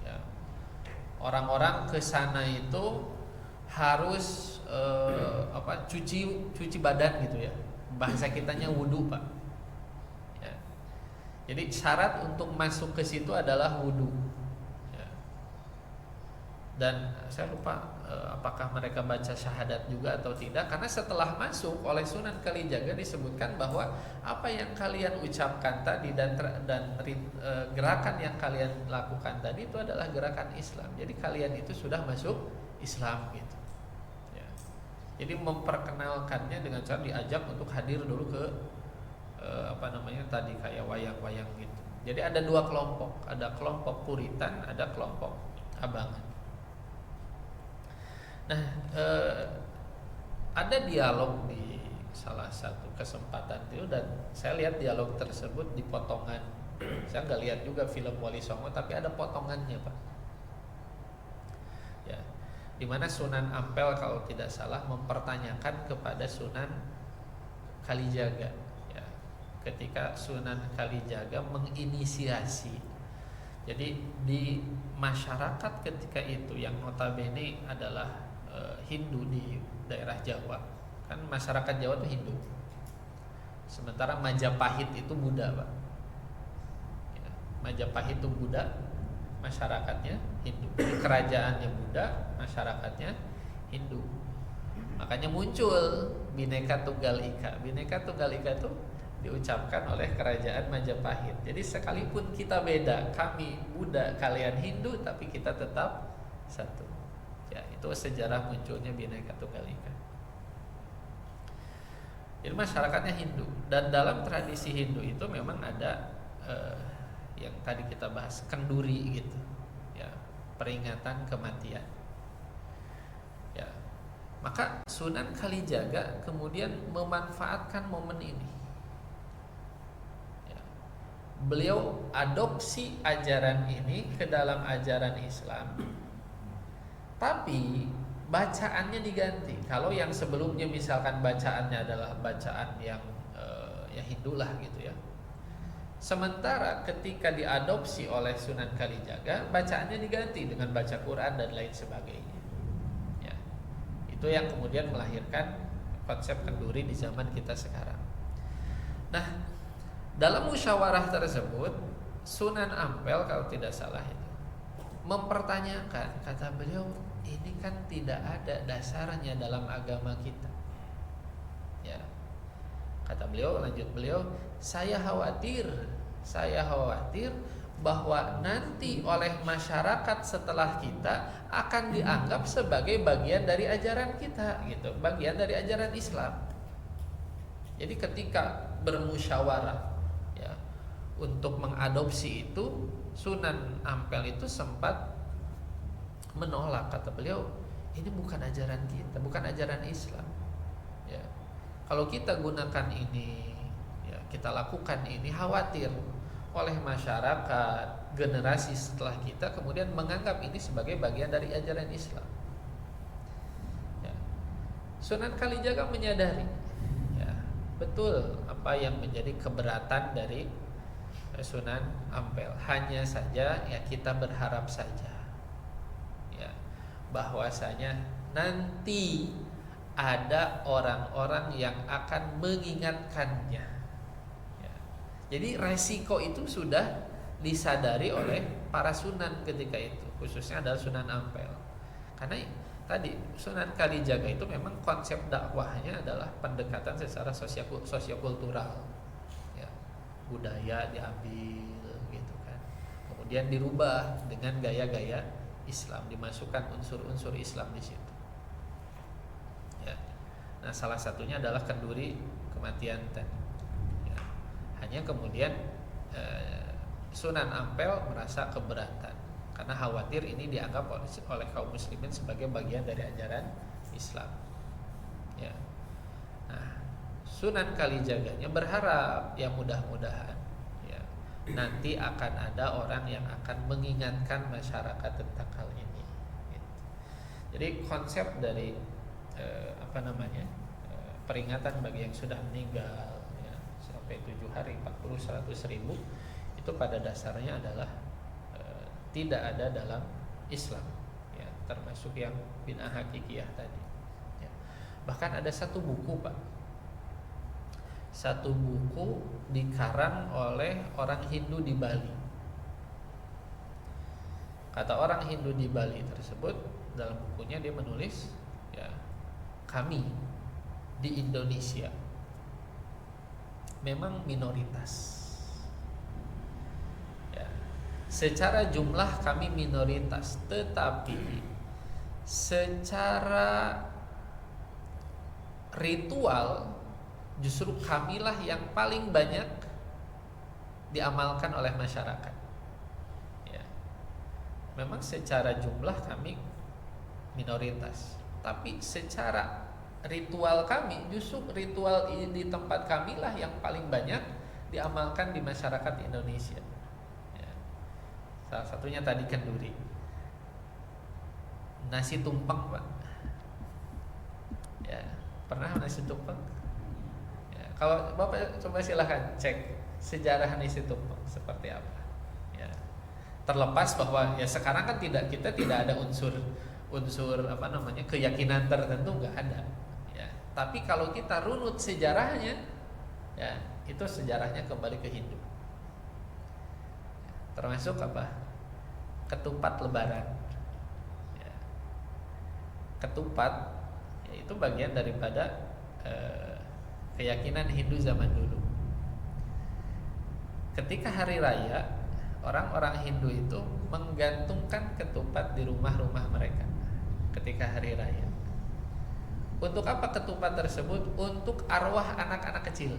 Speaker 1: Ya. Orang-orang ke sana itu harus cuci badan gitu ya. Bahasa kitanya wudu, Pak. Ya. Jadi syarat untuk masuk ke situ adalah wudu. Ya. Dan saya lupa apakah mereka baca syahadat juga atau tidak, karena setelah masuk oleh Sunan Kalijaga disebutkan bahwa apa yang kalian ucapkan tadi dan gerakan yang kalian lakukan tadi itu adalah gerakan Islam. Jadi kalian itu sudah masuk Islam gitu. Ya. Jadi memperkenalkannya dengan cara diajak untuk hadir dulu ke tadi kayak wayang-wayang gitu. Jadi ada dua kelompok, ada kelompok Puritan, ada kelompok Abangan. Nah, ada dialog di salah satu kesempatan itu, dan saya lihat dialog tersebut di potongan. Saya nggak lihat juga film Wali Songo, tapi ada potongannya, Pak. Ya, dimana Sunan Ampel kalau tidak salah mempertanyakan kepada Sunan Kalijaga. Ya, ketika Sunan Kalijaga menginisiasi. Jadi di masyarakat ketika itu yang notabene adalah Hindu di daerah Jawa, kan masyarakat Jawa itu Hindu, sementara Majapahit itu Buddha, Pak. Ya, Majapahit itu Buddha, masyarakatnya Hindu. Jadi kerajaannya Buddha, masyarakatnya Hindu. Makanya muncul Bhinneka Tunggal Ika. Bhinneka Tunggal Ika itu diucapkan oleh kerajaan Majapahit. Jadi sekalipun kita beda, kami Buddha, kalian Hindu, tapi kita tetap satu. Ya, itu sejarah munculnya Bhinneka Tunggal Ika. Jadi masyarakatnya Hindu, dan dalam tradisi Hindu itu memang ada yang tadi kita bahas, kenduri gitu. Ya, peringatan kematian. Ya. Maka Sunan Kalijaga kemudian memanfaatkan momen ini. Ya. Beliau adopsi ajaran ini ke dalam ajaran Islam. Tapi bacaannya diganti. Kalau yang sebelumnya misalkan bacaannya adalah bacaan yang ya Hindu lah gitu ya. Sementara ketika diadopsi oleh Sunan Kalijaga, bacaannya diganti dengan baca Quran dan lain sebagainya. Ya. Itu yang kemudian melahirkan konsep kenduri di zaman kita sekarang. Nah, dalam musyawarah tersebut Sunan Ampel kalau tidak salah itu mempertanyakan, kata beliau, ini kan tidak ada dasarnya dalam agama kita. Ya. Kata beliau, lanjut beliau, saya khawatir bahwa nanti oleh masyarakat setelah kita akan dianggap sebagai bagian dari ajaran kita gitu, bagian dari ajaran Islam. Jadi ketika bermusyawarah ya untuk mengadopsi itu, Sunan Ampel itu sempat menolak. Kata beliau, ini bukan ajaran kita, bukan ajaran Islam. Ya. Kalau kita gunakan ini, ya, kita lakukan ini, khawatir oleh masyarakat generasi setelah kita kemudian menganggap ini sebagai bagian dari ajaran Islam. Ya. Sunan Kalijaga menyadari, ya, betul apa yang menjadi keberatan dari Sunan Ampel. Hanya saja ya kita berharap saja ya bahwasanya nanti ada orang-orang yang akan mengingatkannya ya. Jadi resiko itu sudah disadari oleh para sunan ketika itu, khususnya adalah Sunan Ampel. Karena tadi Sunan Kalijaga itu memang konsep dakwahnya adalah pendekatan secara sosiokultural. Budaya diambil gitu kan, kemudian dirubah dengan gaya-gaya Islam, dimasukkan unsur-unsur Islam di situ. Ya. Nah, salah satunya adalah kenduri kematian tadi. Ya. Hanya kemudian Sunan Ampel merasa keberatan karena khawatir ini dianggap oleh kaum muslimin sebagai bagian dari ajaran Islam. Ya. Nah, Sunan Kalijaganya berharap ya mudah-mudahan ya nanti akan ada orang yang akan mengingatkan masyarakat tentang hal ini. Gitu. Jadi konsep dari peringatan bagi yang sudah meninggal ya, sampai 7 hari, 40, 100 ribu itu pada dasarnya adalah tidak ada dalam Islam ya, termasuk yang bid'ah hakikiyah tadi ya. Bahkan ada satu buku Pak, satu buku dikarang oleh orang Hindu di Bali. Kata orang Hindu di Bali tersebut, dalam bukunya dia menulis ya, kami di Indonesia memang minoritas ya. Secara jumlah kami minoritas, tetapi secara ritual justru kamilah yang paling banyak diamalkan oleh masyarakat ya. Memang secara jumlah kami minoritas, tapi secara ritual kami, justru ritual di tempat kamilah yang paling banyak diamalkan di masyarakat Indonesia ya. Salah satunya tadi kenduri, nasi tumpeng Pak ya. Pernah nasi tumpeng? Kalau Bapak coba silahkan cek sejarah nasi tumpeng seperti apa ya. Terlepas bahwa ya sekarang kan kita tidak ada unsur keyakinan tertentu, nggak ada ya. Tapi kalau kita runut sejarahnya ya, itu sejarahnya kembali ke Hindu. Termasuk ketupat lebaran ya. Ketupat ya, itu bagian daripada keyakinan Hindu zaman dulu. Ketika hari raya, orang-orang Hindu itu menggantungkan ketupat di rumah-rumah mereka ketika hari raya. Untuk apa ketupat tersebut? Untuk arwah anak-anak kecil.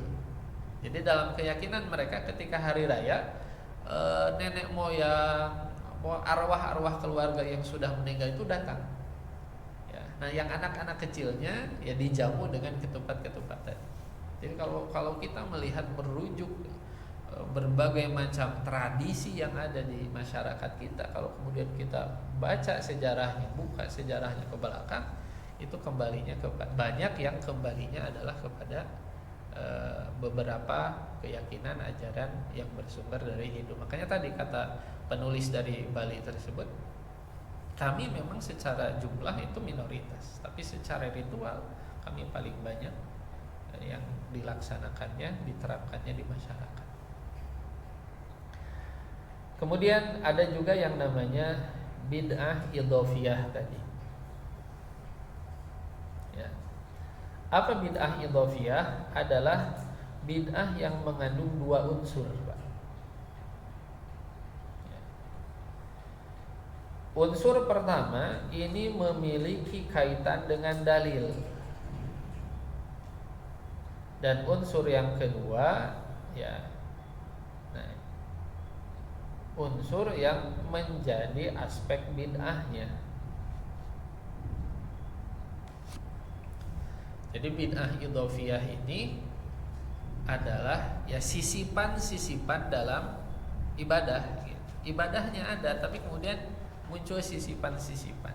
Speaker 1: Jadi dalam keyakinan mereka ketika hari raya, nenek moyang, arwah-arwah keluarga yang sudah meninggal itu datang. Ya, nah yang anak-anak kecilnya ya dijamu dengan ketupat-ketupat tadi. Jadi kalau kita melihat merujuk berbagai macam tradisi yang ada di masyarakat kita, kalau kemudian kita baca sejarahnya, buka sejarahnya ke belakang, itu kembalinya banyak yang kembalinya adalah kepada beberapa keyakinan ajaran yang bersumber dari Hindu. Makanya tadi kata penulis dari Bali tersebut, kami memang secara jumlah itu minoritas, tapi secara ritual kami paling banyak yang dilaksanakannya, diterapkannya di masyarakat. Kemudian ada juga yang namanya bid'ah idhofiyah tadi ya. Apa bid'ah idhofiyah? Adalah bid'ah yang mengandung dua unsur Pak ya. Unsur pertama ini memiliki kaitan dengan dalil, dan unsur yang kedua ya, nah, unsur yang menjadi aspek bid'ahnya. Jadi bid'ah idhofiyah ini adalah ya sisipan-sisipan dalam ibadah. Ibadahnya ada, tapi kemudian muncul sisipan-sisipan.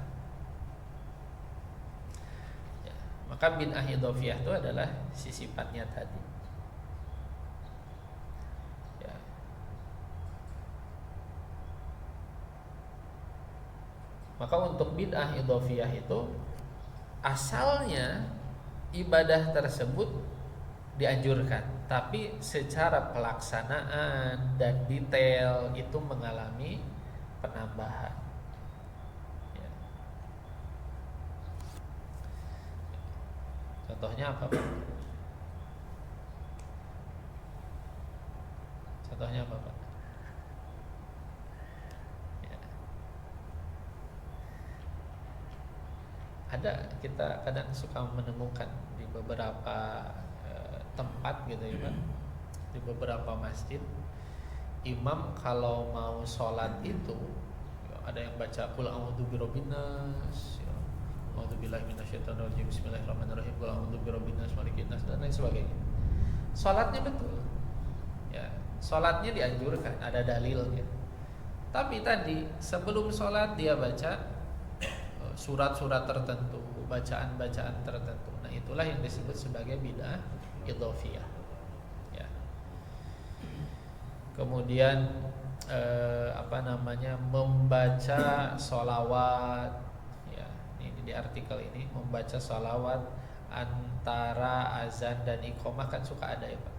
Speaker 1: Maka bid'ah idhofiyah itu adalah sisipannya tadi ya. Maka untuk bid'ah idhofiyah itu asalnya ibadah tersebut dianjurkan, tapi secara pelaksanaan dan detail itu mengalami penambahan. Contohnya apa Pak? Contohnya apa Pak? Ya. Ada, kita kadang suka menemukan di beberapa tempat gitu ya Pak, di beberapa masjid imam kalau mau sholat itu ada yang baca qul a'udzu birabbin nas ya, a'udzubillahi minasyaitonirrajim, bismillahirrahmanirrahim, qul a'udzu birabbin nas malikin nas dan lain sebagainya. Sholatnya betul ya, sholatnya dianjurkan, ada dalilnya. Tapi tadi sebelum sholat dia baca surat-surat tertentu, bacaan-bacaan tertentu. Nah itulah yang disebut sebagai bid'ah idhofiyah ya. Kemudian membaca sholawat ya, ini di artikel ini membaca sholawat antara azan dan iqamah kan suka ada ya Pak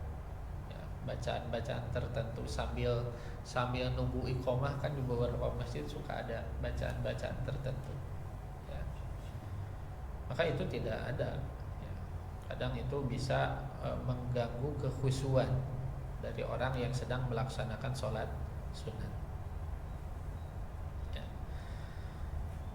Speaker 1: ya, bacaan-bacaan tertentu sambil nunggu iqamah kan di beberapa masjid suka ada bacaan-bacaan tertentu ya. Maka itu tidak ada ya. Kadang itu bisa mengganggu kekhusyuan dari orang yang sedang melaksanakan sholat sunat ya.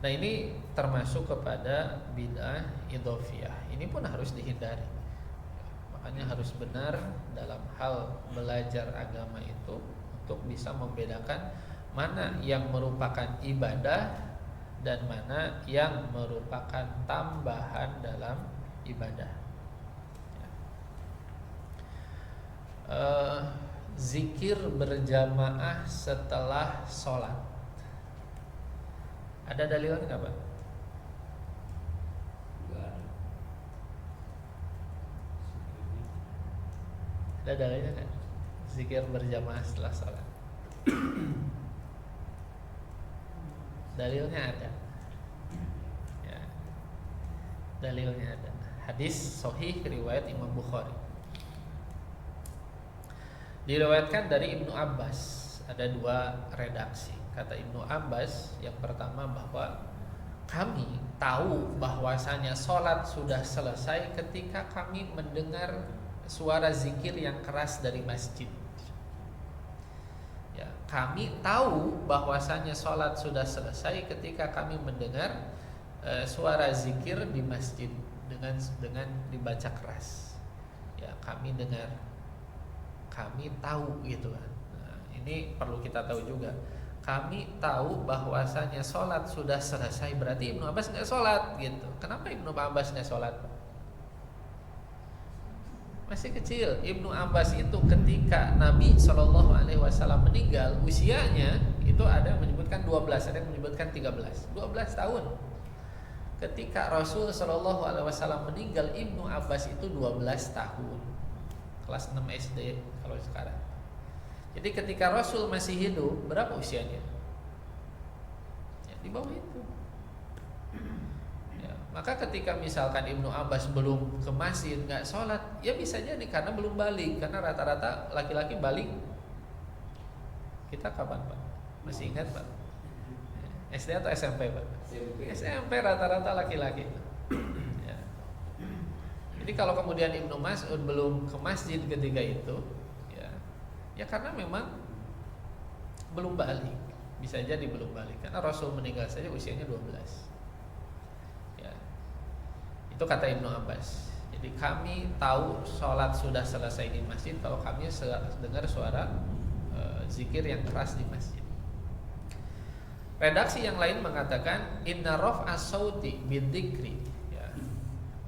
Speaker 1: Nah ini termasuk kepada bid'ah idhofiyah. Ini pun harus dihindari ya. Makanya harus benar dalam hal belajar agama itu untuk bisa membedakan mana yang merupakan ibadah dan mana yang merupakan tambahan dalam ibadah ya. Zikir berjamaah setelah sholat, ada dalilnya nggak Pak? Ada dalilnya nggak? Zikir berjamaah setelah sholat. Dalilnya ada ya. Dalilnya ada. Hadis sahih riwayat Imam Bukhari. Diriwayatkan dari Ibnu Abbas. Ada dua redaksi. Kata Ibnu Abbas, yang pertama bahwa kami tahu bahwasanya sholat sudah selesai ketika kami mendengar suara zikir yang keras dari masjid ya. Kami tahu bahwasanya sholat sudah selesai ketika kami mendengar suara zikir di masjid dengan dibaca keras ya. Kami dengar, kami tahu gitu kan. Nah, ini perlu kita tahu juga. Kami tahu bahwasanya sholat sudah selesai, berarti Ibnu Abbas nggak sholat gitu. Kenapa Ibnu Abbas nggak sholat? Masih kecil. Ibnu Abbas itu ketika Nabi SAW meninggal, usianya itu ada yang menyebutkan 12, ada yang menyebutkan 13, 12 tahun. Ketika Rasul SAW meninggal, Ibnu Abbas itu 12 tahun, kelas 6 SD kalau sekarang. Jadi ketika Rasul masih hidup, berapa usianya? Ya, di bawah itu ya. Maka ketika misalkan Ibnu Abbas belum ke masjid, nggak sholat, ya bisa jadi karena belum balik. Karena rata-rata laki-laki balik kita kapan Pak? Masih ingat Pak? SD atau SMP Pak? SMP rata-rata laki-laki ya. Jadi kalau kemudian Ibnu Mas'ud belum ke masjid ketika itu, ya karena memang belum balik. Bisa jadi belum balik karena Rasul meninggal saja usianya 12 ya. Itu kata Ibnu Abbas. Jadi kami tahu sholat sudah selesai di masjid kalau kami dengar suara zikir yang keras di masjid. Redaksi yang lain mengatakan inna raf'as sauti bidzikri ya,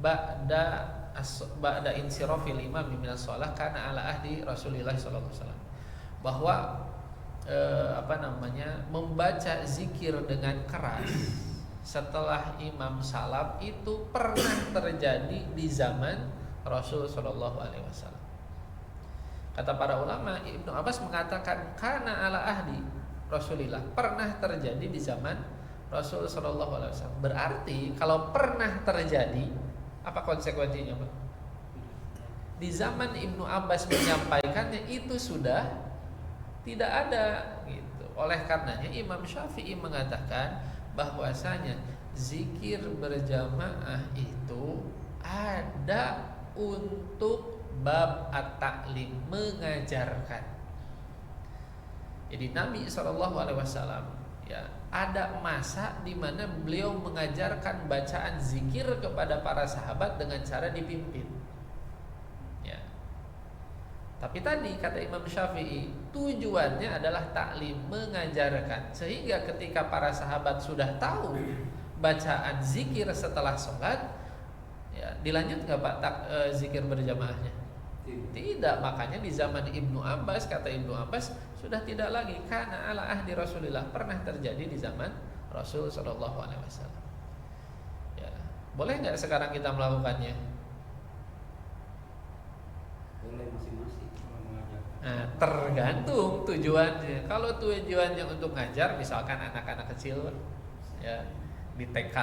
Speaker 1: ba'da insirafil imam minas shalah kana ala ahdi Rasulillah sallallahu alaihi wasallam, bahwa membaca zikir dengan keras setelah imam salam itu pernah terjadi di zaman Rasul sallallahu alaihi wasallam. Kata para ulama, Ibnu Abbas mengatakan kana ala ahdi Rasulillah, pernah terjadi di zaman Rasul sallallahu alaihi wasallam. Berarti kalau pernah terjadi, apa konsekuensinya Pak? Di zaman Ibnu Abbas menyampaikannya itu sudah tidak ada gitu. Oleh karenanya Imam Syafi'i mengatakan bahwasanya zikir berjamaah itu ada untuk bab at-ta'lim, mengajarkan. Jadi Nabi SAW ya, ada masa di mana beliau mengajarkan bacaan zikir kepada para sahabat dengan cara dipimpin. Ya. Tapi tadi kata Imam Syafi'i, tujuannya adalah taklim, mengajarkan. Sehingga ketika para sahabat sudah tahu bacaan zikir setelah sholat, ya, dilanjut nggak Pak zikir berjamaahnya? Tidak. Makanya di zaman Ibnu Abbas, kata Ibnu Abbas, sudah tidak lagi. Karena ala ahdi Rasulillah, pernah terjadi di zaman Rasul Shallallahu Alaihi Wasallam. Ya, boleh nggak sekarang kita melakukannya?
Speaker 2: Boleh masing-masing.
Speaker 1: Nah, tergantung tujuannya. Kalau tujuannya untuk ngajar, misalkan anak-anak kecil, ya, di TK,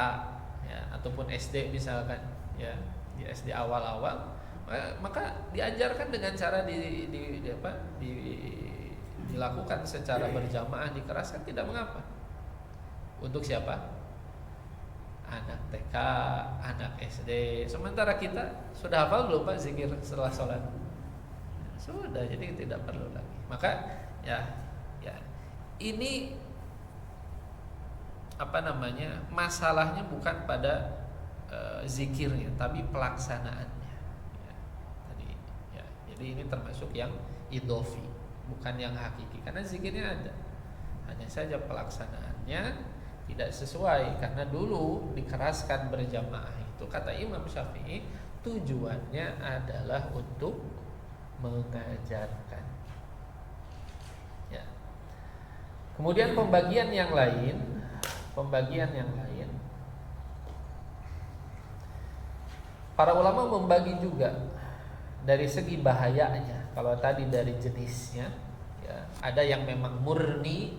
Speaker 1: ya, ataupun SD misalkan, ya, di SD awal-awal, maka diajarkan dengan cara dilakukan secara berjamaah, dikeraskan, tidak mengapa. Untuk siapa? Anak TK, anak SD. Sementara kita sudah hafal belum Pak zikir setelah sholat? Sudah, jadi tidak perlu lagi. Maka ya ini masalahnya bukan pada zikirnya, tapi pelaksanaannya. Jadi ini termasuk yang idofi, bukan yang hakiki. Karena zikirnya ada, hanya saja pelaksanaannya tidak sesuai. Karena dulu dikeraskan berjamaah itu, kata Imam Syafi'i, tujuannya adalah untuk mengajarkan. Ya. Kemudian pembagian yang lain, para ulama membagi juga dari segi bahayanya. Kalau tadi dari jenisnya, ya, ada yang memang murni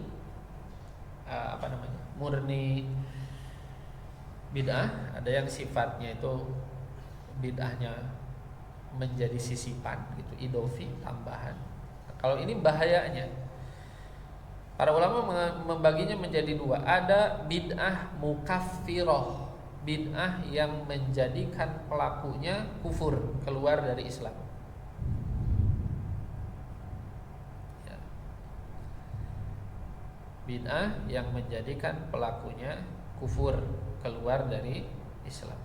Speaker 1: murni bid'ah, ada yang sifatnya itu bid'ahnya menjadi sisipan gitu, idofi, tambahan. Kalau ini bahayanya, para ulama membaginya menjadi dua. Ada bid'ah mukaffirah, bid'ah yang menjadikan pelakunya kufur, keluar dari Islam. Ya. Bid'ah yang menjadikan pelakunya kufur, keluar dari Islam.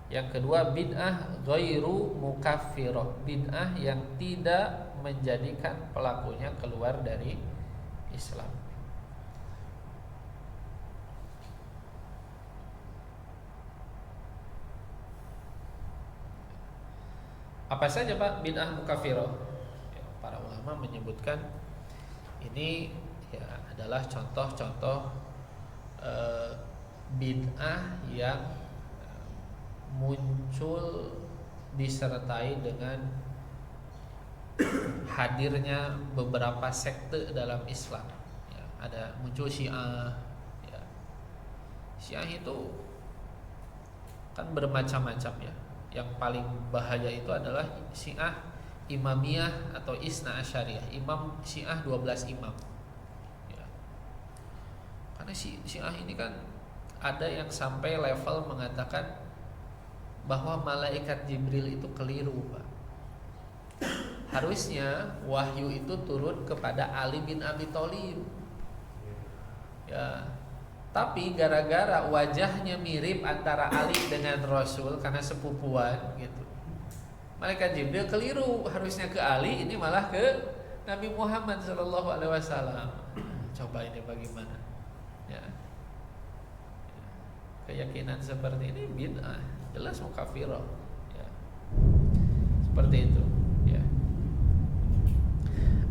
Speaker 1: Yang kedua, bid'ah ghairu mukaffirah, bid'ah yang tidak menjadikan pelakunya keluar dari Islam. Apa saja Pak bid'ah mukaffirah? Ya, para ulama menyebutkan ini ya adalah contoh-contoh bid'ah yang muncul disertai dengan hadirnya beberapa sekte dalam Islam. Ya, ada muncul Syiah. Ya. Syiah itu kan bermacam-macam ya. Yang paling bahaya itu adalah Syiah Imamiyah atau Isna Asyariyah. Imam Syiah 12 imam. Ya. Karena Syiah ini kan ada yang sampai level mengatakan bahwa malaikat Jibril itu keliru, Pak. Harusnya wahyu itu turun kepada Ali bin Abi Thalib. Ya. Tapi gara-gara wajahnya mirip antara Ali dengan Rasul karena sepupuan gitu, malaikat Jibril keliru, harusnya ke Ali, ini malah ke Nabi Muhammad SAW. Coba ini bagaimana? Ya. Keyakinan seperti ini bid'ah, jelas mukaffirah. Ya. Seperti itu. Ya.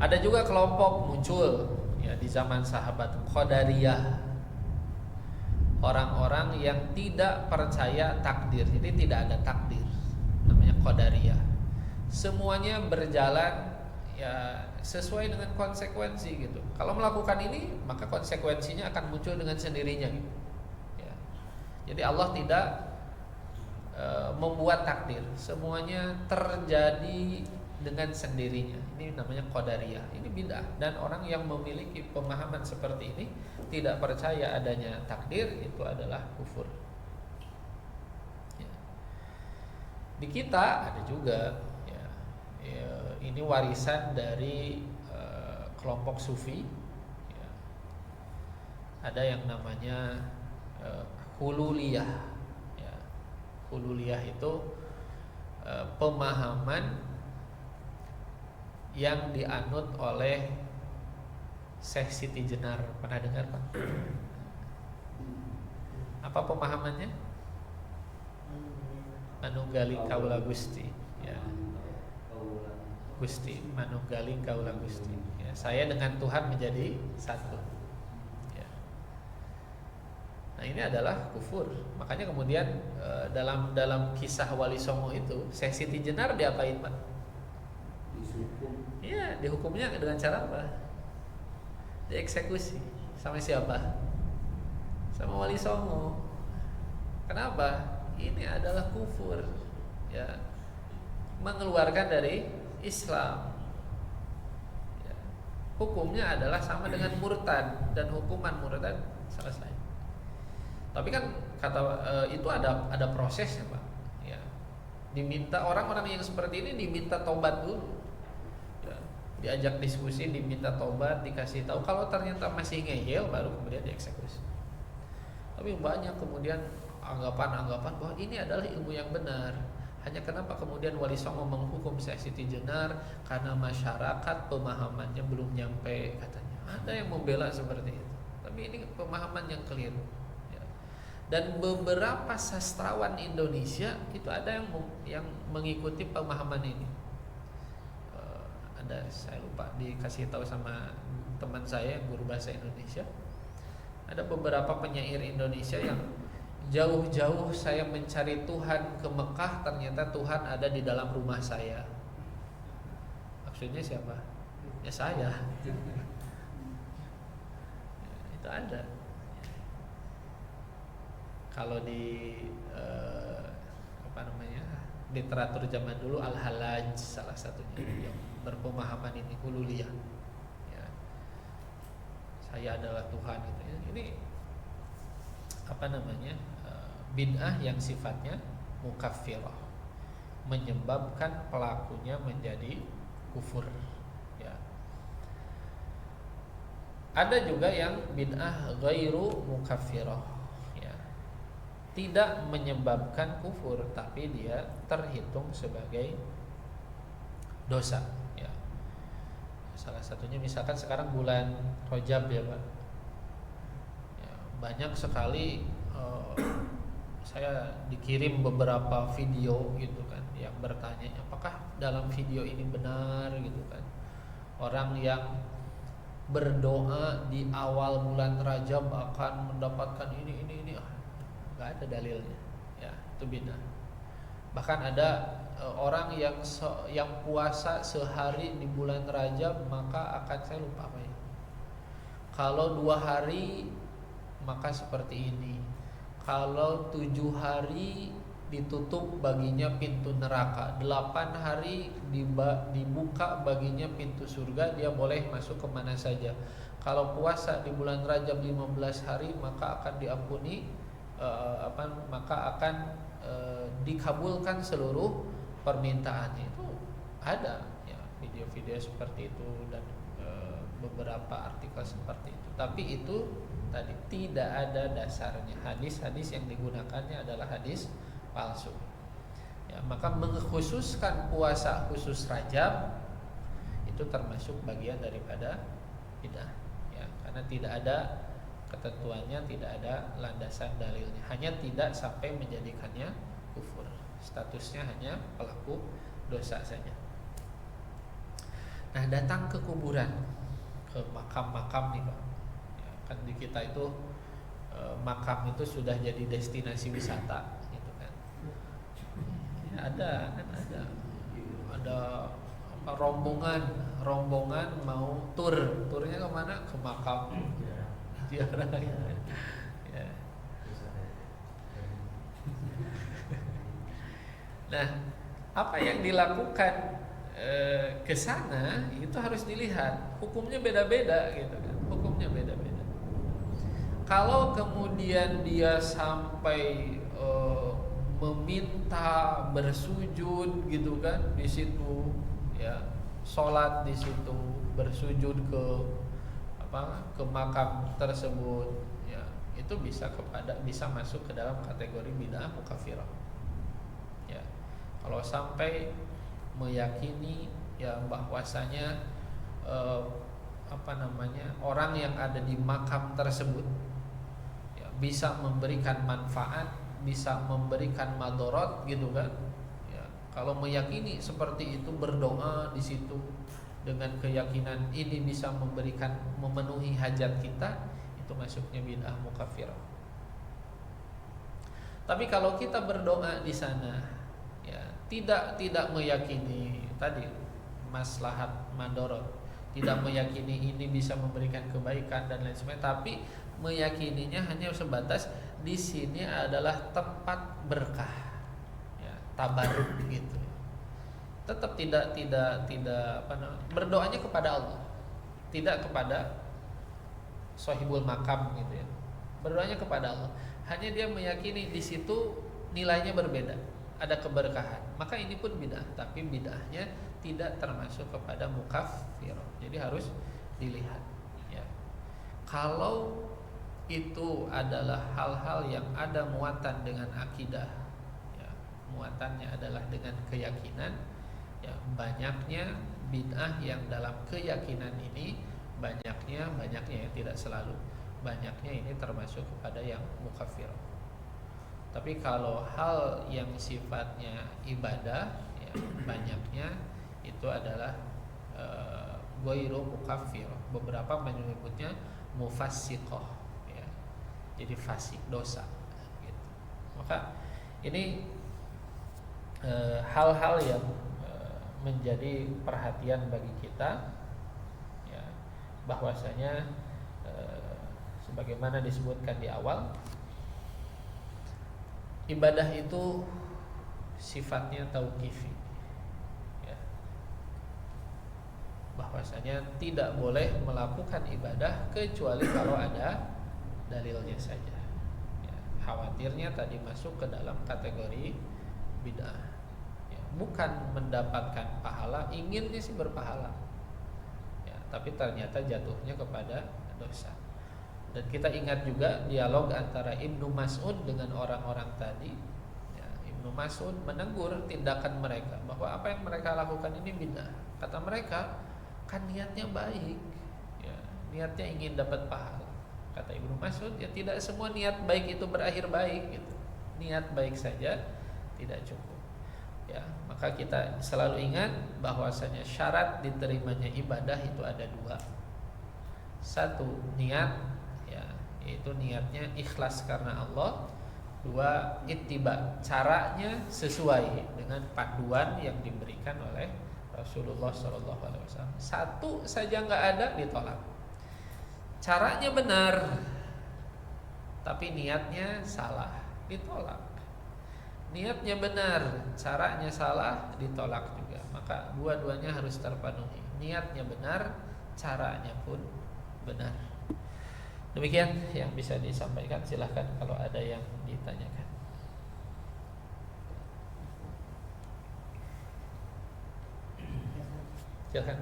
Speaker 1: Ada juga kelompok muncul ya di zaman sahabat, Qadariyah. Orang-orang yang tidak percaya takdir, jadi tidak ada takdir, namanya Qadariyah. Semuanya berjalan ya sesuai dengan konsekuensi gitu. Kalau melakukan ini, maka konsekuensinya akan muncul dengan sendirinya gitu. Ya. Jadi Allah tidak membuat takdir, semuanya terjadi dengan sendirinya. Ini namanya Qadariyah. Ini bid'ah, dan orang yang memiliki pemahaman seperti ini, tidak percaya adanya takdir, itu adalah kufur. Ya. Di kita ada juga ya, ini warisan dari kelompok sufi ya. Ada yang namanya hululiyah ya. Hululiyah itu pemahaman yang dianut oleh Syekh Siti Jenar. Pernah dengar Pak? Apa pemahamannya? Manunggaling kaula Gusti, ya. Gusti, manunggaling kaula Gusti. Ya, saya dengan Tuhan menjadi satu. Ya. Nah ini adalah kufur. Makanya kemudian dalam kisah Wali Songo itu, Syekh Siti Jenar diapain Pak?
Speaker 2: Dihukum.
Speaker 1: Iya, dihukumnya dengan cara apa? Dieksekusi. Sama siapa? Sama Wali Songo. Kenapa? Ini adalah kufur, ya, mengeluarkan dari Islam. Ya. Hukumnya adalah sama dengan murtad, dan hukuman murtad selesai. Tapi kan kata itu ada prosesnya Pak. Ya. Diminta orang-orang yang seperti ini diminta tobat dulu. Ya. Diajak diskusi, diminta tobat, dikasih tahu. Kalau ternyata masih ngeyel, baru kemudian dieksekusi. Tapi banyak kemudian anggapan-anggapan bahwa ini adalah ilmu yang benar. Hanya kenapa kemudian Wali Songo menghukum Syekh Siti Jenar? Karena masyarakat pemahamannya belum nyampe katanya. Ada yang membela seperti itu. Tapi ini pemahaman yang keliru. Ya. Dan beberapa sastrawan Indonesia itu ada yang mengikuti pemahaman ini. Ada, saya lupa, dikasih tahu sama teman saya yang guru bahasa Indonesia. Ada beberapa penyair Indonesia yang jauh-jauh saya mencari Tuhan ke Mekah, ternyata Tuhan ada di dalam rumah saya. Maksudnya siapa? Ya saya. Ya, itu ada. Kalau di literatur zaman dulu Al-Halaj salah satunya yang berpemahaman ini hululiyah. Ya. Saya adalah Tuhan gitu ya. Ini bid'ah yang sifatnya mukaffirah, menyebabkan pelakunya menjadi kufur. Ya. Ada juga yang bid'ah ghairu mukaffirah, ya. Tidak menyebabkan kufur, tapi dia terhitung sebagai dosa. Ya. Salah satunya misalkan sekarang bulan Rajab ya Pak. Ya, banyak sekali saya dikirim beberapa video gitu kan yang bertanya apakah dalam video ini benar gitu kan, orang yang berdoa di awal bulan Rajab akan mendapatkan ini nggak ada dalilnya, ya itu bid'ah. Bahkan ada orang yang puasa sehari di bulan Rajab maka akan, saya lupa apa ya, kalau 2 hari maka seperti ini, kalau 7 hari ditutup baginya pintu neraka, 8 hari dibuka baginya pintu surga, dia boleh masuk kemana saja. Kalau puasa di bulan Rajab 15 hari maka akan diampuni, maka akan dikabulkan seluruh permintaannya. Itu ada ya video-video seperti itu dan beberapa artikel seperti itu. Tapi itu tadi tidak ada dasarnya. Hadis-hadis yang digunakannya adalah hadis palsu. Ya, maka mengkhususkan puasa khusus Rajab itu termasuk bagian daripada bid'ah. Ya, karena tidak ada ketentuannya, tidak ada landasan dalilnya. Hanya tidak sampai menjadikannya kufur. Statusnya hanya pelaku dosa saja. Nah, datang ke kuburan, ke makam-makam nih Pak. Ya, kan di kita itu makam itu sudah jadi destinasi wisata gitu kan. Ya, ada apa, rombongan mau turnya kemana? Ke makam ziarah ya. Nah, apa yang dilakukan ke sana itu harus dilihat, hukumnya beda-beda gitu kan. Hukumnya beda-beda. Kalau kemudian dia sampai meminta bersujud gitu kan di situ, ya, sholat di situ, bersujud ke makam tersebut, ya, itu bisa masuk ke dalam kategori bid'ah mukaffirah. Ya. Kalau sampai meyakini ya bahwasanya orang yang ada di makam tersebut ya, bisa memberikan manfaat, bisa memberikan madorot gitu kan. Ya, kalau meyakini seperti itu, berdoa di situ dengan keyakinan ini bisa memenuhi hajat kita, itu masuknya bid'ah mukaffirah. Tapi kalau kita berdoa di sana ya tidak meyakini tadi maslahat madorot, tidak meyakini ini bisa memberikan kebaikan dan lain sebagainya, tapi meyakininya hanya sebatas di sini adalah tempat berkah, ya, tabaruk gitu. Tetap tidak berdoanya kepada Allah, tidak kepada sahibul makam gitu ya. Berdoanya kepada Allah. Hanya dia meyakini di situ nilainya berbeda, ada keberkahan. Maka ini pun bid'ah, tapi bid'ahnya tidak termasuk kepada mukaffirah. Jadi harus dilihat ya. Kalau itu adalah hal-hal yang ada muatan dengan akidah ya, muatannya adalah dengan keyakinan ya, banyaknya bid'ah yang dalam keyakinan ini banyaknya ya, tidak selalu banyaknya ini termasuk kepada yang mukaffirah. Tapi kalau hal yang sifatnya ibadah ya, banyaknya itu adalah ghairu mukaffir. Beberapa menyebutnya mufassiqah ya. Jadi fasik, dosa gitu. Maka ini hal-hal yang menjadi perhatian bagi kita ya, bahwasanya sebagaimana disebutkan di awal, ibadah itu sifatnya tauqifi ya. Bahwasanya tidak boleh melakukan ibadah kecuali kalau ada dalilnya saja ya. Khawatirnya tadi masuk ke dalam kategori bid'ah ya. Bukan mendapatkan pahala, inginnya sih berpahala ya, tapi ternyata jatuhnya kepada dosa. Dan kita ingat juga dialog antara Ibnu Mas'ud dengan orang-orang tadi ya, Ibnu Mas'ud menegur tindakan mereka bahwa apa yang mereka lakukan ini bid'ah. Kata mereka, kan niatnya baik ya, niatnya ingin dapat pahala. Kata Ibnu Mas'ud, ya tidak semua niat baik itu berakhir baik gitu. Niat baik saja tidak cukup ya. Maka kita selalu ingat bahwasanya syarat diterimanya ibadah itu ada dua. Satu, niat ya, yaitu niatnya ikhlas karena Allah. Dua, ittiba, caranya sesuai dengan panduan yang diberikan oleh Rasulullah SAW. Satu saja nggak ada, ditolak. Caranya benar tapi niatnya salah, ditolak. Niatnya benar, caranya salah, ditolak juga. Maka dua-duanya harus terpenuhi. Niatnya benar, caranya pun benar. Demikian yang bisa disampaikan. Silahkan kalau ada yang ditanyakan. Silahkan.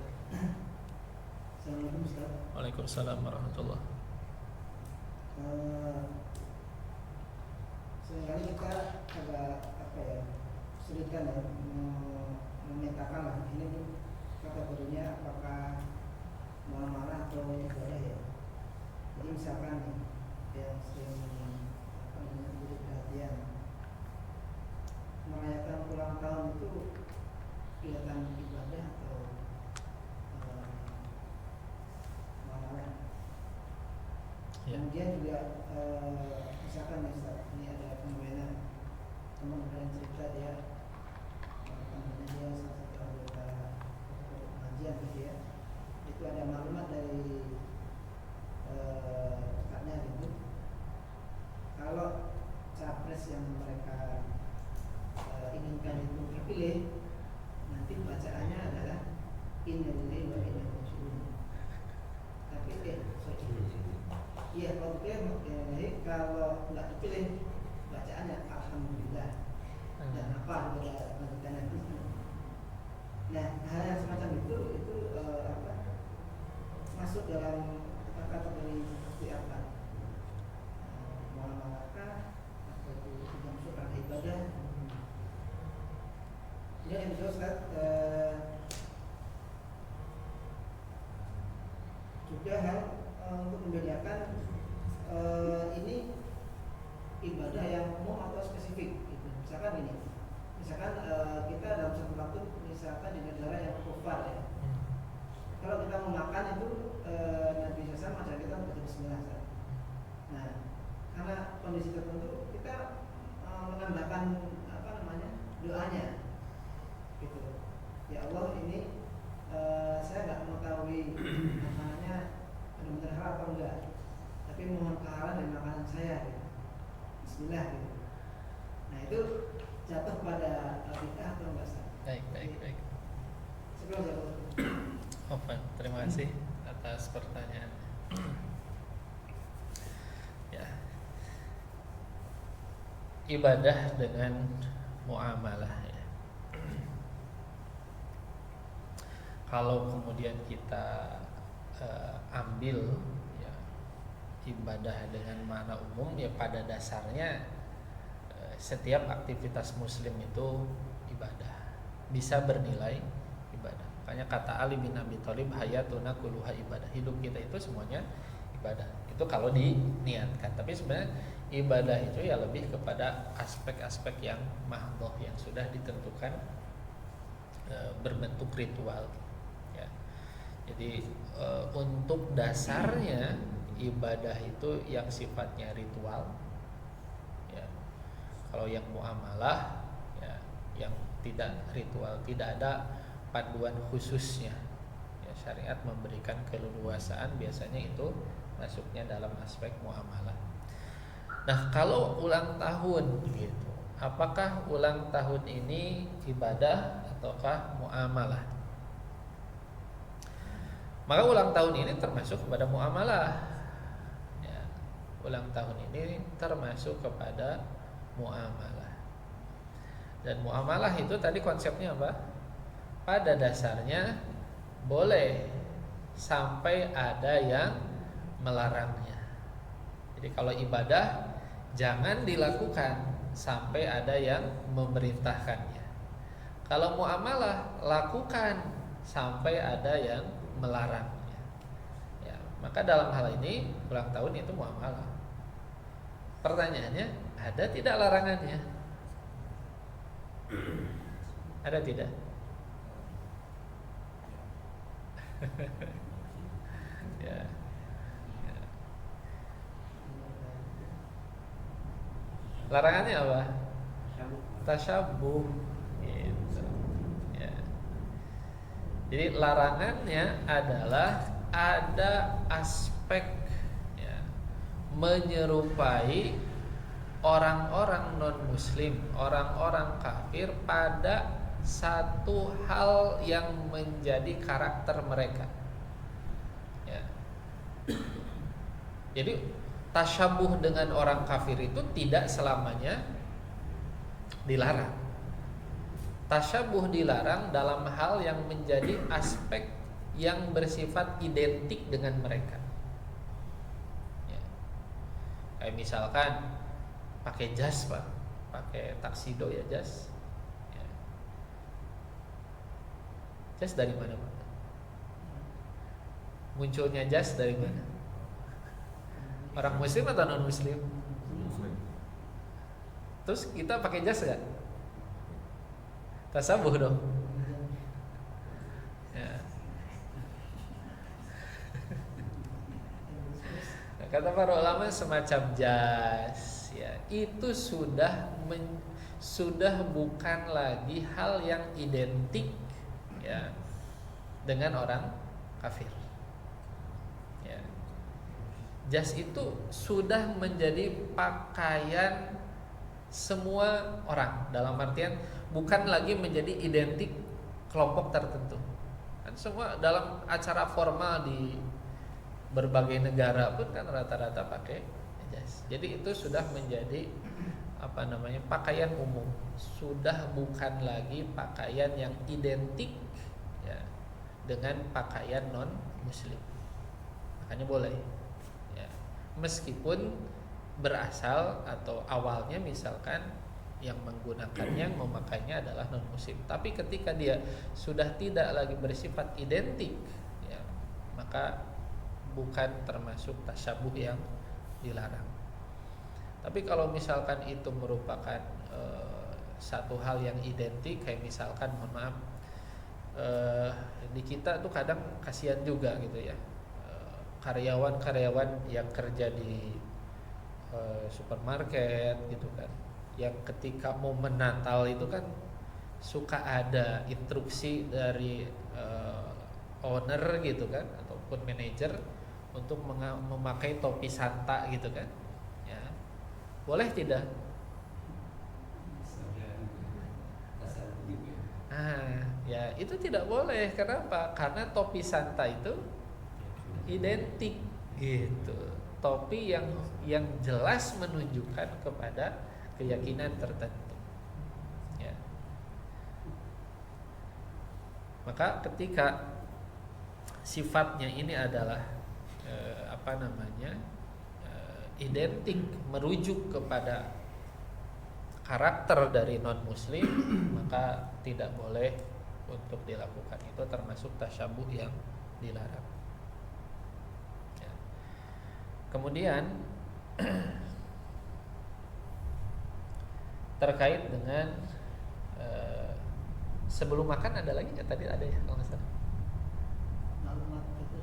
Speaker 3: Assalamualaikum Ustaz.
Speaker 1: Waalaikumsalam warahmatullahi.
Speaker 3: Seringkali kita agak kesulitan ya memetakan lah ini kategorinya apakah muamalah atau ibadah ya. Jadi misalkan yang sering menjadi perhatian, merayakan ulang tahun itu kelihatan ibadah atau muamalah.
Speaker 1: Ya.
Speaker 3: Kemudian juga misalkan ini ada fenomena teman cerita dia dia salah satu anggota pengajian gitu ya, itu ada maklumat dari Ustaznya gitu, kalau capres yang mereka inginkan itu terpilih, nanti bacaannya adalah innalillahi wa inna ilaihi raji'un. Tapi iya kalau terpilih, kalau nggak terpilih bacaannya alhamdulillah dan apa lanjutannya itu. Nah, hal yang semacam itu masuk dalam kategori seperti apa? Muamalah atau dimaksud ada ibadah? Kemudian yang kedua Ustaz, mengerjakan apa namanya doanya gitu. Ya Allah, ini saya nggak mengetahui makanannya benar-benar halal atau enggak, tapi mohon kehalalan dari makanan saya gitu. Bismillah gitu. Nah itu jatuh pada bid'ah atau enggak Ustaz?
Speaker 1: Baik.
Speaker 3: Sebelum jatuh.
Speaker 1: Oke, terima kasih atas pertanyaan. Ya. Ibadah dengan muamalah ya. Kalau kemudian kita ambil ya, ibadah dengan makna umum, ya pada dasarnya setiap aktivitas muslim itu ibadah, bisa bernilai ibadah. Makanya kata Ali bin Abi Thalib, hayatuna kulluha ibadah, hidup kita itu semuanya ibadah. Itu kalau diniatkan. Tapi sebenarnya ibadah itu ya lebih kepada aspek-aspek yang mahdhah, yang sudah ditentukan berbentuk ritual ya. Jadi untuk dasarnya ibadah itu yang sifatnya ritual ya. Kalau yang muamalah ya, yang tidak ritual, tidak ada panduan khususnya ya, syariat memberikan keleluasaan, biasanya itu masuknya dalam aspek muamalah. Nah, kalau ulang tahun gitu, apakah ulang tahun ini ibadah ataukah muamalah? Maka ulang tahun ini termasuk kepada muamalah ya, ulang tahun ini termasuk kepada muamalah. Dan muamalah itu tadi konsepnya apa? Pada dasarnya boleh sampai ada yang melarangnya. Jadi kalau ibadah jangan dilakukan sampai ada yang memerintahkannya. Kalau muamalah lakukan sampai ada yang melarangnya. Ya, maka dalam hal ini ulang tahun itu muamalah. Pertanyaannya, ada tidak larangannya? Ada tidak? Ya. Larangannya apa? Tasyabuh gitu. Ya. Jadi larangannya adalah ada aspek ya, menyerupai orang-orang non-muslim, orang-orang kafir pada satu hal yang menjadi karakter mereka ya. Jadi tasyabuh dengan orang kafir itu tidak selamanya dilarang. Tasyabuh dilarang dalam hal yang menjadi aspek yang bersifat identik dengan mereka ya. Kayak misalkan pakai jas Pak, pakai taksido ya, jas. Jas dari mana Pak? Munculnya jas dari mana? Orang muslim atau non muslim? Terus kita pakai jas gak? Tasabuh dong ya. Nah, kata para ulama semacam jas ya, itu sudah bukan lagi hal yang identik ya dengan orang kafir ya. Jas itu sudah menjadi pakaian semua orang, dalam artian bukan lagi menjadi identik kelompok tertentu. Kan semua dalam acara formal di berbagai negara pun kan rata-rata pakai jas. Jadi itu sudah menjadi pakaian umum, sudah bukan lagi pakaian yang identik ya, dengan pakaian non muslim. Makanya boleh ya, meskipun berasal atau awalnya misalkan yang menggunakannya, memakainya adalah non muslim, tapi ketika dia sudah tidak lagi bersifat identik ya, maka bukan termasuk tasyabuh yang dilarang. Tapi kalau misalkan itu merupakan satu hal yang identik, kayak misalkan mohon maaf di kita tuh kadang kasihan juga gitu ya, karyawan-karyawan yang kerja di supermarket gitu kan, yang ketika momen Natal itu kan suka ada instruksi dari owner gitu kan ataupun manajer untuk memakai topi Santa gitu kan. Ya. Boleh tidak? Ya itu tidak boleh. Kenapa? Karena topi Santa itu identik gitu. Topi yang jelas menunjukkan kepada keyakinan tertentu. Ya. Maka ketika sifatnya ini adalah identik merujuk kepada karakter dari non muslim, maka tidak boleh untuk dilakukan. Itu termasuk tasyabuh yang dilarang. Ya. Kemudian terkait dengan sebelum makan ada lagi nggak? Tadi ada ya kalau nggak salah.
Speaker 3: Maklumat itu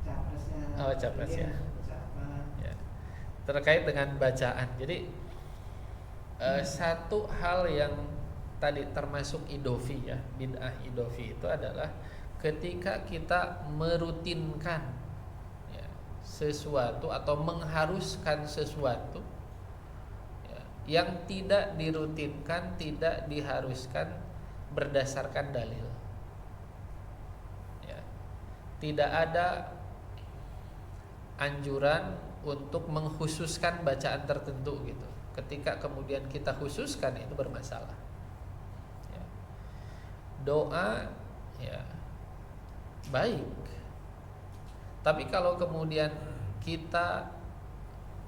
Speaker 3: capresnya.
Speaker 1: Oh, capres ya.
Speaker 3: Apa?
Speaker 1: Ya. Terkait dengan bacaan. Jadi satu hal yang tadi termasuk idofi ya, bid'ah idofi itu adalah ketika kita merutinkan ya, sesuatu atau mengharuskan sesuatu ya, yang tidak dirutinkan, tidak diharuskan berdasarkan dalil. Ya. Tidak ada anjuran untuk mengkhususkan bacaan tertentu gitu. Ketika kemudian kita khususkan itu bermasalah. Ya. Doa ya baik, tapi kalau kemudian kita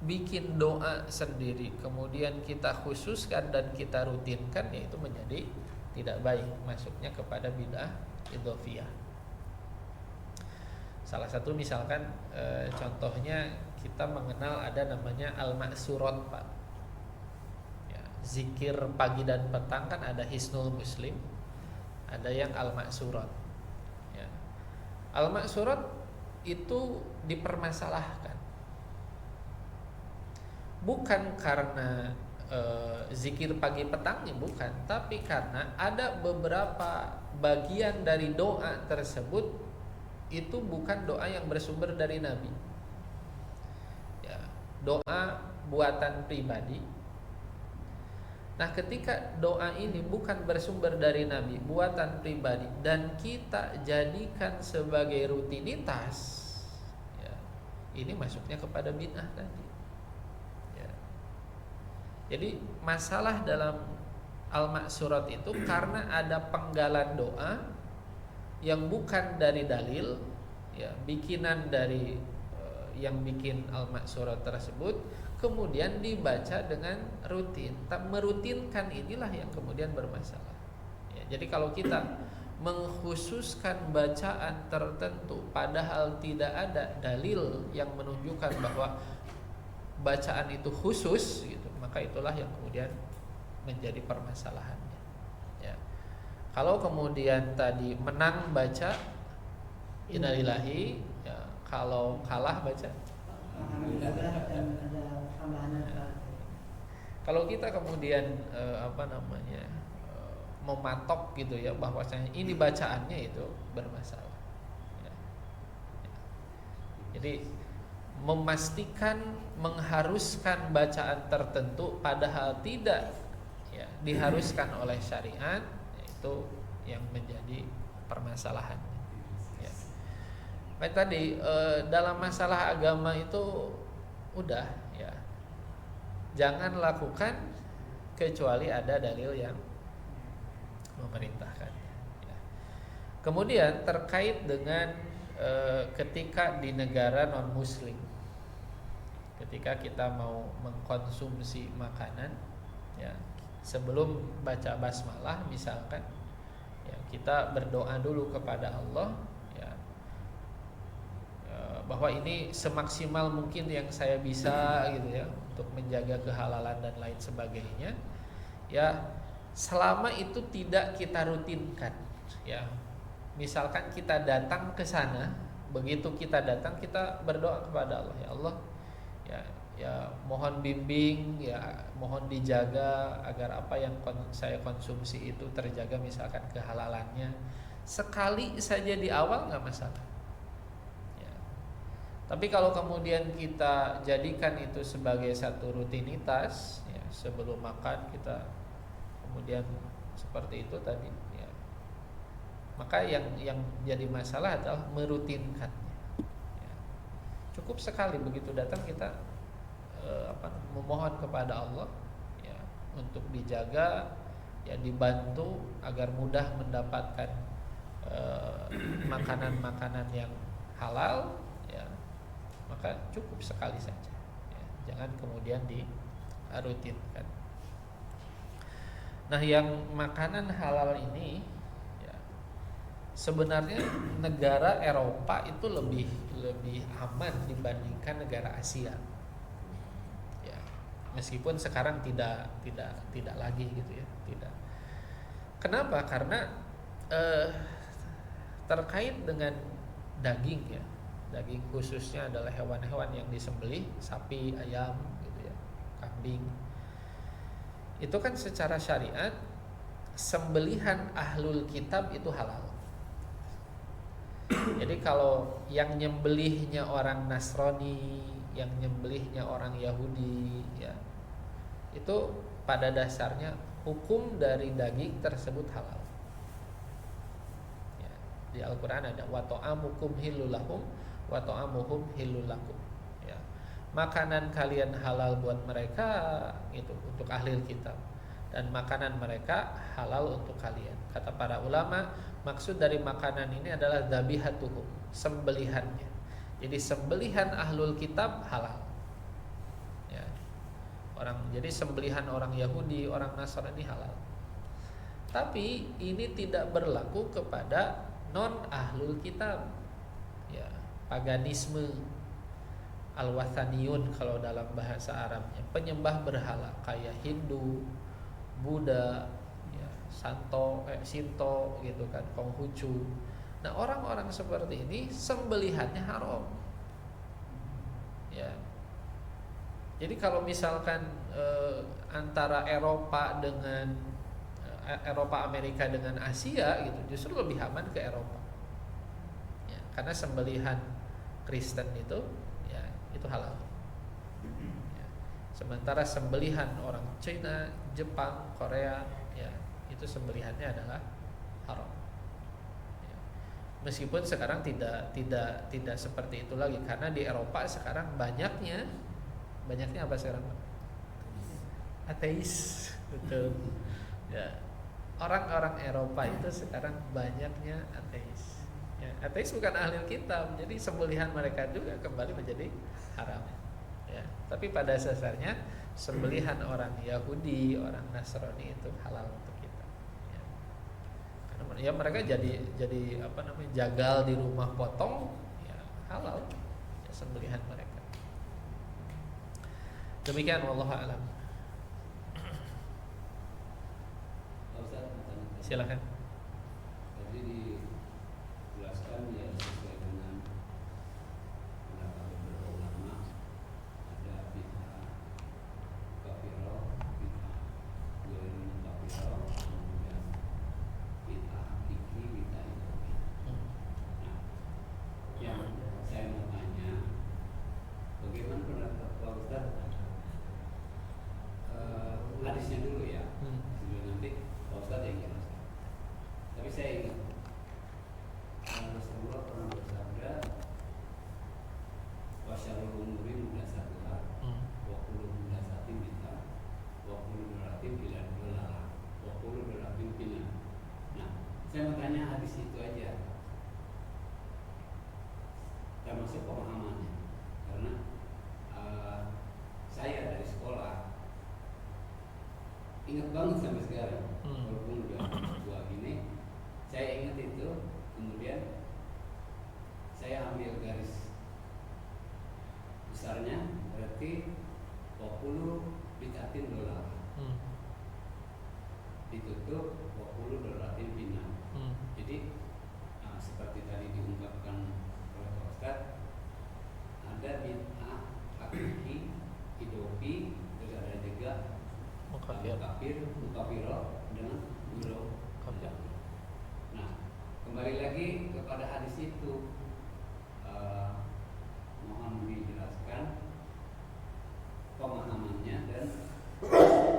Speaker 1: bikin doa sendiri, kemudian kita khususkan dan kita rutinkan, ya itu menjadi tidak baik, masuknya kepada bid'ah idhofiyah. Salah satu misalkan contohnya kita mengenal ada namanya al-ma'surat Pak. Ya, zikir pagi dan petang kan ada Hisnul Muslim, ada yang al-ma'surat. Ya. Al-ma'surat itu dipermasalahkan. Bukan karena zikir pagi petangnya bukan, tapi karena ada beberapa bagian dari doa tersebut itu bukan doa yang bersumber dari Nabi. Ya, doa buatan pribadi. Nah, ketika doa ini bukan bersumber dari Nabi, buatan pribadi, dan kita jadikan sebagai rutinitas, ya, ini masuknya kepada bid'ah tadi. Ya. Jadi masalah dalam al-ma'surat itu karena ada penggalan doa yang bukan dari dalil, ya, bikinan dari yang bikin al-ma'surat tersebut, kemudian dibaca dengan rutin. Merutinkan inilah yang kemudian bermasalah. Ya, jadi kalau kita mengkhususkan bacaan tertentu, padahal tidak ada dalil yang menunjukkan bahwa bacaan itu khusus, gitu, maka itulah yang kemudian menjadi permasalahannya. Ya. Kalau kemudian tadi menang baca innalillahi, ya, kalau kalah baca kalau kita kemudian mematok gitu ya bahwasanya ini bacaannya itu bermasalah. Ya. Ya. Jadi memastikan mengharuskan bacaan tertentu padahal tidak ya diharuskan oleh syariat, itu yang menjadi permasalahan. Ya. Baik tadi dalam masalah agama itu udah ya, jangan lakukan kecuali ada dalil yang memerintahkan. Ya. Kemudian terkait dengan ketika di negara non muslim, ketika kita mau mengkonsumsi makanan, ya, sebelum baca basmalah misalkan, ya, kita berdoa dulu kepada Allah, ya, bahwa ini semaksimal mungkin yang saya bisa gitu ya untuk menjaga kehalalan dan lain sebagainya. Ya, selama itu tidak kita rutinkan, ya. Misalkan kita datang ke sana, begitu kita datang kita berdoa kepada Allah, ya Allah, ya ya mohon bimbing, ya mohon dijaga agar apa yang saya konsumsi itu terjaga, misalkan kehalalannya. Sekali saja di awal nggak masalah. Ya. Tapi kalau kemudian kita jadikan itu sebagai satu rutinitas, ya, sebelum makan kita kemudian seperti itu tadi, ya, maka yang jadi masalah adalah merutinkannya. Ya. Cukup sekali begitu datang kita memohon kepada Allah, ya, untuk dijaga, ya, dibantu agar mudah mendapatkan makanan-makanan yang halal, ya, maka cukup sekali saja, ya, jangan kemudian dirutinkan. Nah, yang makanan halal ini, ya, sebenarnya negara Eropa itu lebih aman dibandingkan negara Asia. Ya, meskipun sekarang tidak lagi gitu ya, tidak. Kenapa? Karena terkait dengan daging, ya, daging khususnya adalah hewan-hewan yang disembelih, sapi, ayam gitu ya, kambing. Itu kan secara syariat sembelihan ahlul kitab itu halal. Jadi kalau yang nyembelihnya orang Nasrani, yang nyembelihnya orang Yahudi, ya, itu pada dasarnya hukum dari daging tersebut halal. Ya, di Al-Quran ada wa ta'amukum hillul lahum wa ta'amuhum hillul lakum. Ya, makanan kalian halal buat mereka, itu untuk ahli kitab, dan makanan mereka halal untuk kalian. Kata para ulama, maksud dari makanan ini adalah dzabihatuhum, sembelihannya. Jadi sembelihan ahlul kitab halal. Ya. Jadi sembelihan orang Yahudi, orang Nasrani halal. Tapi ini tidak berlaku kepada non ahlul kitab. Ya, paganisme, al-wathaniyun kalau dalam bahasa Arabnya, penyembah berhala kayak Hindu, Buddha, ya, Shinto gitu kan, Konghucu. Nah, orang-orang seperti ini sembelihannya haram. Ya. Jadi kalau misalkan antara Eropa dengan Eropa Amerika dengan Asia gitu, justru lebih aman ke Eropa. Ya, karena sembelihan Kristen itu, ya, itu halal. Ya. Sementara sembelihan orang Cina, Jepang, Korea, ya, itu sembelihannya adalah haram. Ya. Meskipun sekarang tidak seperti itu lagi, karena di Eropa sekarang banyaknya apa sekarang? Ateis, betul. Ya. Orang-orang Eropa itu sekarang banyaknya ateis. Ya, ateis bukan ahli kitab, jadi sembelihan mereka juga kembali menjadi haram. Ya, tapi pada dasarnya sembelihan orang Yahudi, orang Nasrani itu halal untuk kita. Ya. Karena ya mereka jadi apa namanya, jagal di rumah potong, ya halal, ya, sembelihan mereka. Demikian, wallahu a'lam. Silakan.
Speaker 2: Tadi dijelaskan ya sesuai dengan pendapat beberapa ulama, ada bid'ah kafirah, bid'ah ghairul kafirah, kemudian bid'ah hakiki, bid'ah idhofiyah. Nah, yang saya mau tanya, bagaimana pendapat Pak Ustaz? Hadisnya dulu ya, sebelum nanti Pak Ustaz yang jelaskan. Tapi saya ingat Rasulullah pernah bersabda, wasyarul umuri muhdatsatuhah, wa kullu muhdatsatin bid'ah, wa kullu bid'atin dhalalah, wa kullu dhalatin finnar. Nah, saya mau tanya hadis itu aja, termasuk pemahamannya, karena saya dari sekolah ingat banget sampai sekarang, walaupun udah tua gini, saya ingat itu. Kemudian saya ambil garis besarnya, berarti 20 bid'atin dolar, ditutup 20 dolarin final. Jadi seperti tadi diungkapkan oleh Pak Ustaz, ada bid'ah hakiki, idopi ada juga mukafiro dengan guru. Nah, kembali lagi kepada hadis itu, mohon dijelaskan pemahamannya dan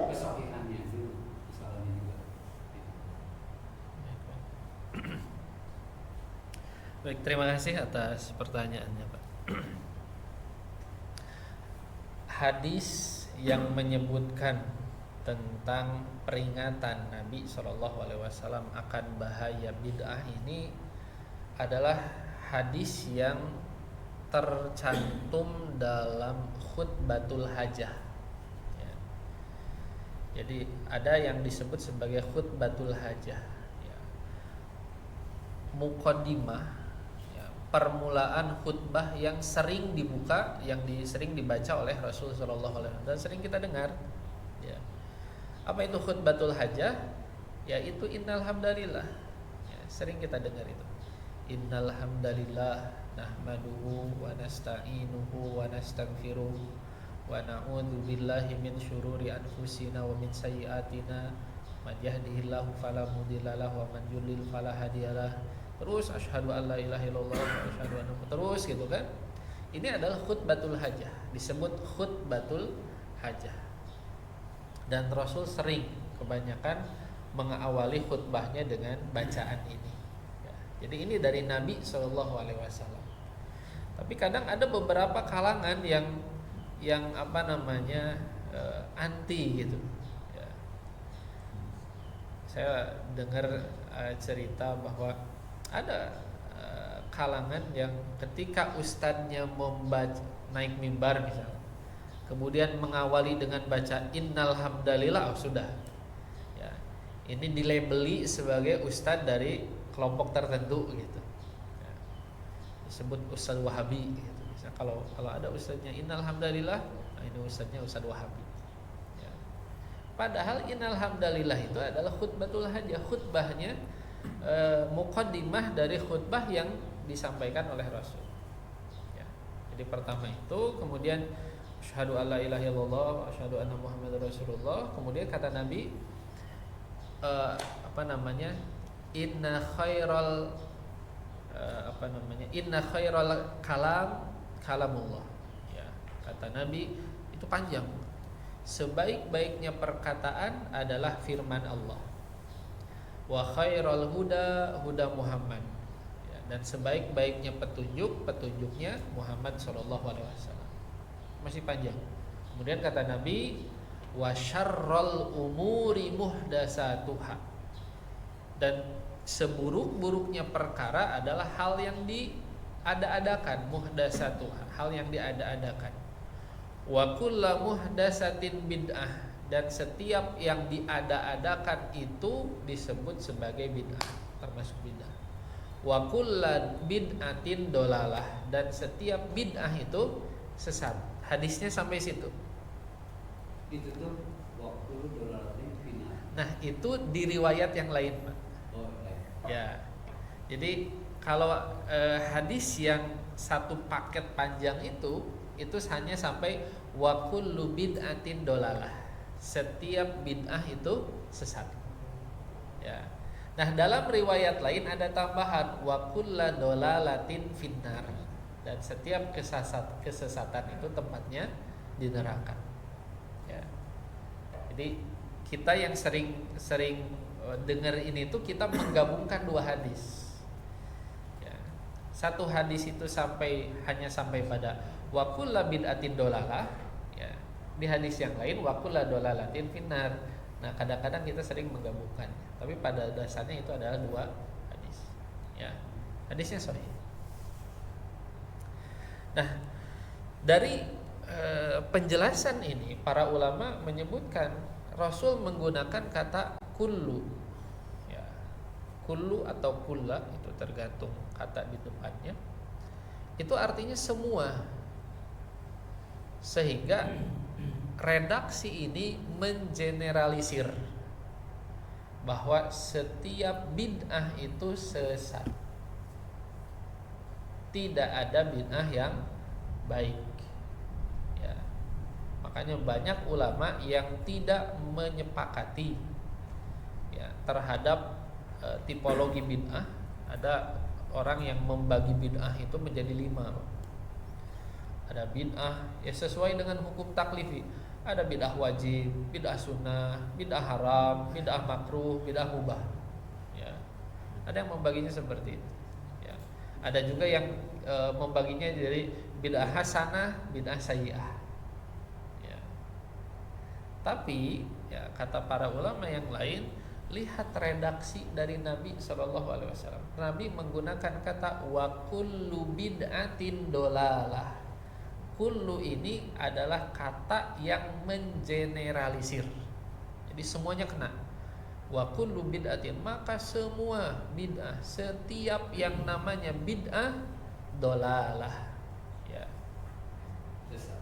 Speaker 2: kesahihannya dulu, misalnya juga.
Speaker 1: Baik, terima kasih atas pertanyaannya, Pak. Hadis yang menyebutkan tentang peringatan Nabi SAW akan bahaya bid'ah ini adalah hadis yang tercantum dalam khutbatul hajah. Ya. Jadi ada yang disebut sebagai khutbatul hajah. Ya. Muqaddimah, permulaan khutbah yang sering dibuka, sering dibaca oleh Rasul Shallallahu Alaihi Wasallam dan sering kita dengar. Ya. Apa itu khutbatul hajah? Yaitu innal hamdalillah. Ya, sering kita dengar itu. Innal hamdalillah nahmaduhu wa nasta'inuhu wa nastaghfiruh wa na'udzu billahi min syururi anfusina wa min sayyiatina man yahdihillahu fala mudhillalah wa man yudlil fala hadiyalah. Terus asyhadu an la ilaha illallah wa asyhadu anna terus gitu kan. Ini adalah khutbatul hajah, disebut khutbatul hajah. Dan Rasul sering kebanyakan mengawali khutbahnya dengan bacaan ini. Ya, jadi ini dari Nabi SAW. Tapi kadang ada beberapa kalangan yang anti gitu. Ya. Saya dengar cerita bahwa ada kalangan yang ketika ustadznya naik mimbar misalnya, kemudian mengawali dengan baca innal hamdalillah, sudah. Ya, ini dilabeli sebagai ustadz dari kelompok tertentu gitu. Ya, disebut ustadz Wahabi gitu. Misal kalau ada ustadznya innal hamdalillah, nah ini ustadznya ustadz Wahabi. Ya. Padahal innal hamdalillah itu adalah khutbatul hajah, khutbahnya muqaddimah dari khutbah yang disampaikan oleh Rasul. Ya. Jadi pertama itu, kemudian asyhadu alla ilaha illallah wa asyhadu anna muhammadar rasulullah. Kemudian kata Nabi inna khairal kalamullah. Ya, kata Nabi itu panjang. Sebaik-baiknya perkataan adalah firman Allah. Wa khairal huda Muhammad. Ya, dan sebaik-baiknya petunjuknya Muhammad sallallahu alaihi wasallam. Masih panjang. Kemudian kata Nabi, wa syarrul umuri muhdatsatuha. Dan seburuk-buruknya perkara adalah hal yang diada-adakan, muhdatsatuha, hal yang diada-adakan. Wa kullu muhdatsatin bid'ah. Dan setiap yang diada-adakan itu disebut sebagai bid'ah, termasuk bid'ah. Wa kullu bid'atin dolalah. Dan setiap bid'ah itu sesat. Hadisnya sampai situ.
Speaker 2: Ditutup waktu dolalatin final.
Speaker 1: Nah, itu di riwayat yang lain, Pak.
Speaker 2: Oh, baik.
Speaker 1: Ya. Jadi kalau hadis yang satu paket panjang itu hanya sampai wa kullu bid'atin dolalah. Setiap bid'ah itu sesat. Ya. Nah, dalam riwayat lain ada tambahan wa kullu dolalatin finnar. Dan setiap kesesatan itu tempatnya di neraka. Ya. Jadi kita yang sering dengar ini tuh kita menggabungkan dua hadis. Ya. Satu hadis itu hanya sampai pada wa kullu bid'atin dolalah. Ya. Di hadis yang lain wa kullu dolalatin finnar. Nah, kadang-kadang kita sering menggabungkan, tapi pada dasarnya itu adalah dua hadis. Ya. Hadisnya sahih. Nah, dari penjelasan ini para ulama menyebutkan Rasul menggunakan kata kullu. Ya. Kullu atau kulla itu tergantung kata di depannya. Itu artinya semua. Sehingga redaksi ini mengeneralisir bahwa setiap bid'ah itu sesat. Tidak ada bid'ah yang baik. Ya. Makanya banyak ulama yang tidak menyepakati ya terhadap tipologi bid'ah. Ada orang yang membagi bid'ah itu menjadi 5. Ada bid'ah ya sesuai dengan hukum taklifi. Ada bid'ah wajib, bid'ah sunnah, bid'ah haram, bid'ah makruh, bid'ah mubah. Ya. Ada yang membaginya seperti itu. Ya. Ada juga yang membaginya jadi bid'ah hasanah, bid'ah sayyi'ah. Ya. Tapi ya kata para ulama yang lain, lihat redaksi dari Nabi SAW. Nabi menggunakan kata wa kullu bid'atin dolalah. Kullu ini adalah kata yang mengeneralisir. Jadi semuanya kena. Wa kullu bid'atin, maka semua bid'ah, setiap yang namanya bid'ah dolalah. Ya.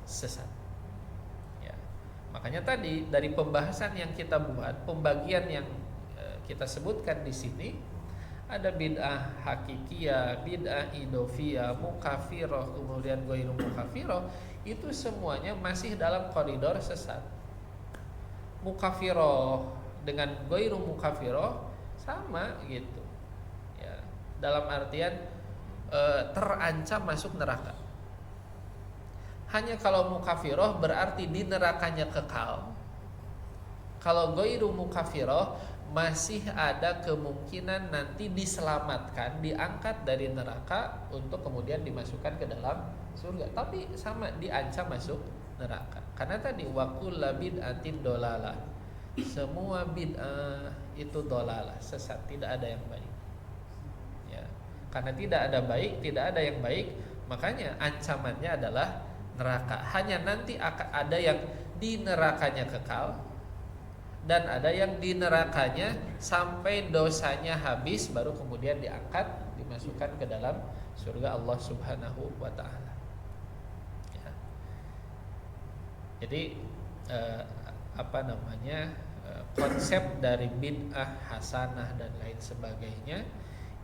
Speaker 1: Sesat. Ya. Makanya tadi dari pembahasan yang kita buat, pembagian yang kita sebutkan di sini, ada bid'ah hakikiyah, bid'ah idofiyah, mukafirah, kemudian ghairu mukafirah, itu semuanya masih dalam koridor sesat. Mukafirah dengan ghairu mukafirah sama gitu. Ya, dalam artian terancam masuk neraka. Hanya kalau mukafirah berarti di nerakanya kekal. Kalau ghairu mukafirah masih ada kemungkinan nanti diselamatkan, diangkat dari neraka untuk kemudian dimasukkan ke dalam surga. Tapi sama diancam masuk neraka. Karena tadi wa kullu bid'atin dolalah. Semua bid'ah itu dolalah, sesat, tidak ada yang baik. Ya. Karena tidak ada baik, tidak ada yang baik, makanya ancamannya adalah neraka. Hanya nanti akan ada yang di nerakanya kekal, dan ada yang di nerakanya sampai dosanya habis baru kemudian diangkat, dimasukkan ke dalam surga Allah Subhanahu wa taala. Ya. Jadi konsep dari bid'ah hasanah dan lain sebagainya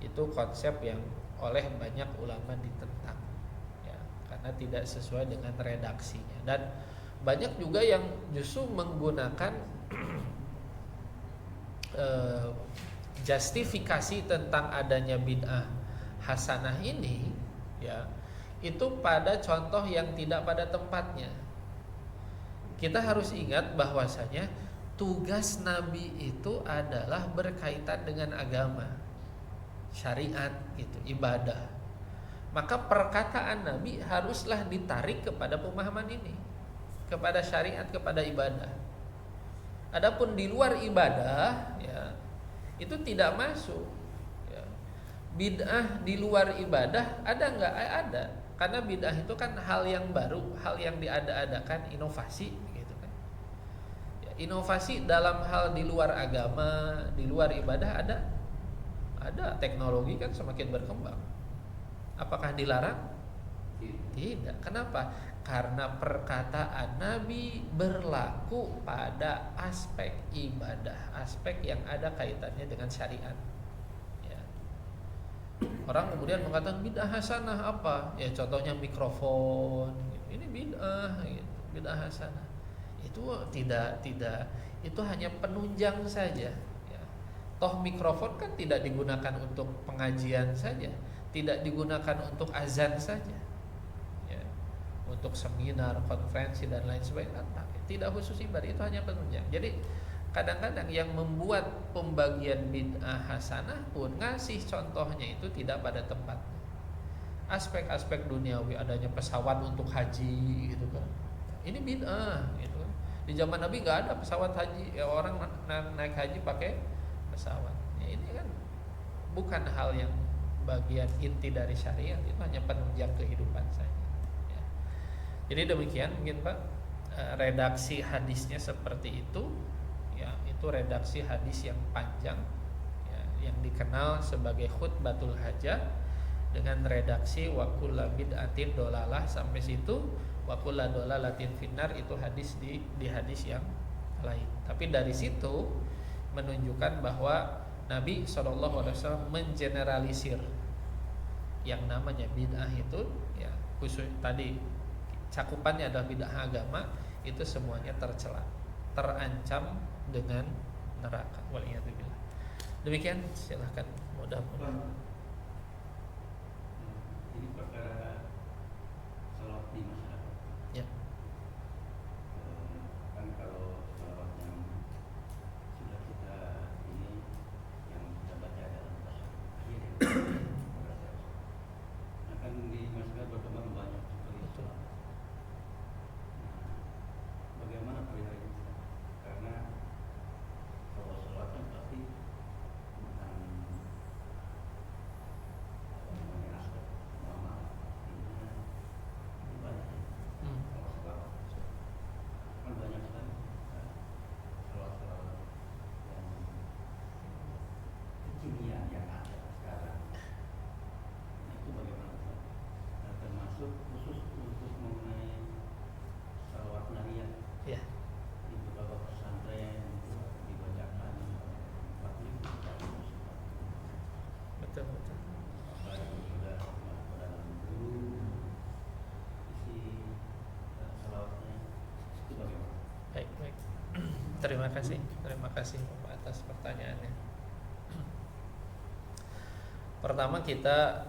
Speaker 1: itu konsep yang oleh banyak ulama ditentang. Ya, karena tidak sesuai dengan redaksinya, dan banyak juga yang justru menggunakan justifikasi tentang adanya bid'ah hasanah ini, ya, itu pada contoh yang tidak pada tempatnya. Kita harus ingat bahwasanya tugas Nabi itu adalah berkaitan dengan agama, syariat, gitu, ibadah. Maka perkataan Nabi haruslah ditarik kepada pemahaman ini, kepada syariat, kepada ibadah. Adapun di luar ibadah, ya, itu tidak masuk. Ya. Bid'ah di luar ibadah ada nggak? Ada. Karena bid'ah itu kan hal yang baru, hal yang diada-adakan, inovasi, gitu kan. Ya, inovasi dalam hal di luar agama, di luar ibadah ada. Ada. Teknologi kan semakin berkembang. Apakah dilarang? Tidak. Kenapa? Karena perkataan Nabi berlaku pada aspek ibadah, aspek yang ada kaitannya dengan syariat. Ya. Orang kemudian mengatakan bid'ah hasanah apa? Ya contohnya mikrofon. Ini bid'ah, gitu. Bid'ah hasanah. Itu tidak. Itu hanya penunjang saja. Ya. Toh mikrofon kan tidak digunakan untuk pengajian saja, tidak digunakan untuk azan saja. Untuk seminar, konferensi dan lain sebagainya, tidak khusus ibadah, itu hanya penunjang. Jadi kadang-kadang yang membuat pembagian bid'ah hasanah pun ngasih contohnya itu tidak pada tempatnya. Aspek-aspek duniawi, adanya pesawat untuk haji, gitu kan, ini bid'ah, gitu. Di zaman Nabi nggak ada pesawat haji, ya orang naik haji pakai pesawat. Ya, ini kan bukan hal yang bagian inti dari syariat, itu hanya penunjang kehidupan saja. Jadi demikian mungkin Pak, redaksi hadisnya seperti itu, ya, itu redaksi hadis yang panjang, ya, yang dikenal sebagai khutbatul hajah, dengan redaksi wa kullu bid'atin dolalah, sampai situ wa kullu dolalatin finnar, itu hadis di hadis yang lain. Tapi dari situ menunjukkan bahwa Nabi SAW mengeneralisir yang namanya bid'ah itu, ya, khusus tadi cakupannya adalah bid'ah agama, itu semuanya tercela, terancam dengan neraka. Waliyadzubillah. Demikian, silahkan mudah-mudahan.
Speaker 2: Ini perkara salat di masyarakat.
Speaker 1: Ya.
Speaker 2: Kan kalau salawat yang sudah kita ini yang kita baca dalam bahasa akhir ya, nah kan di masyarakat berkembang banyak sekali salawat. Nah, bagaimana perihal ini? Karena kalau salawat kan pasti bukan namanya aspek normal, artinya ibadah. Kalau salawat kan banyak sekali salawat-salawat yang kekinian yang ada sekarang. Nah, itu bagaimana Ustaz? Nah, termasuk khusus untuk mengenai salawat nariyah
Speaker 1: Ya.
Speaker 2: di beberapa pesantren itu dibacakan 40
Speaker 1: Betul.
Speaker 2: apa yang sudah dalam guru isi salawatnya itu bagaimana?
Speaker 1: Baik. Terima kasih Bapak atas pertanyaannya. Pertama kita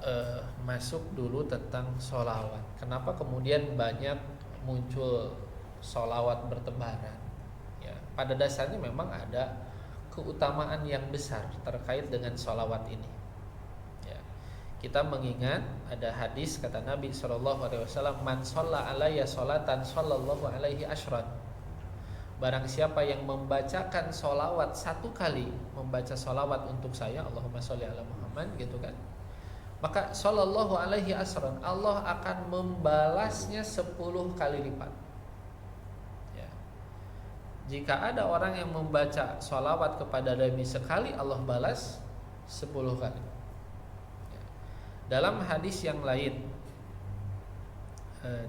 Speaker 1: masuk dulu tentang sholawat. Kenapa kemudian banyak muncul sholawat bertebaran? Ya, pada dasarnya memang ada keutamaan yang besar terkait dengan sholawat ini. Ya, kita mengingat ada hadis kata Nabi SAW, man sholla alayya sholatan shollallahu alaihi ashran. Barang siapa yang membacakan sholawat satu kali, membaca sholawat untuk saya, Allahumma sholli ala Muhammad, gitu kan, maka shollallahu alaihi asran, Allah akan membalasnya 10 kali lipat. Ya. Jika ada orang yang membaca sholawat kepada Nabi sekali, Allah balas 10 kali. Ya. Dalam hadis yang lain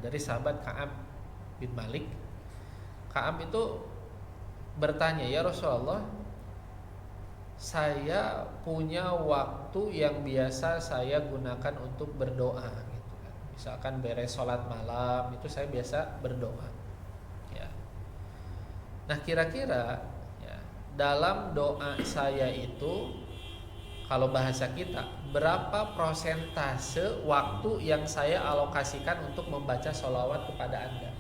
Speaker 1: dari sahabat Ka'ab bin Malik, Ka'ab itu bertanya, ya Rasulullah, saya punya waktu yang biasa saya gunakan untuk berdoa, gitu kan. Misalkan beres sholat malam itu saya biasa berdoa. Ya. Nah kira-kira ya, dalam doa saya itu, kalau bahasa kita, berapa prosentase waktu yang saya alokasikan untuk membaca sholawat kepada Anda?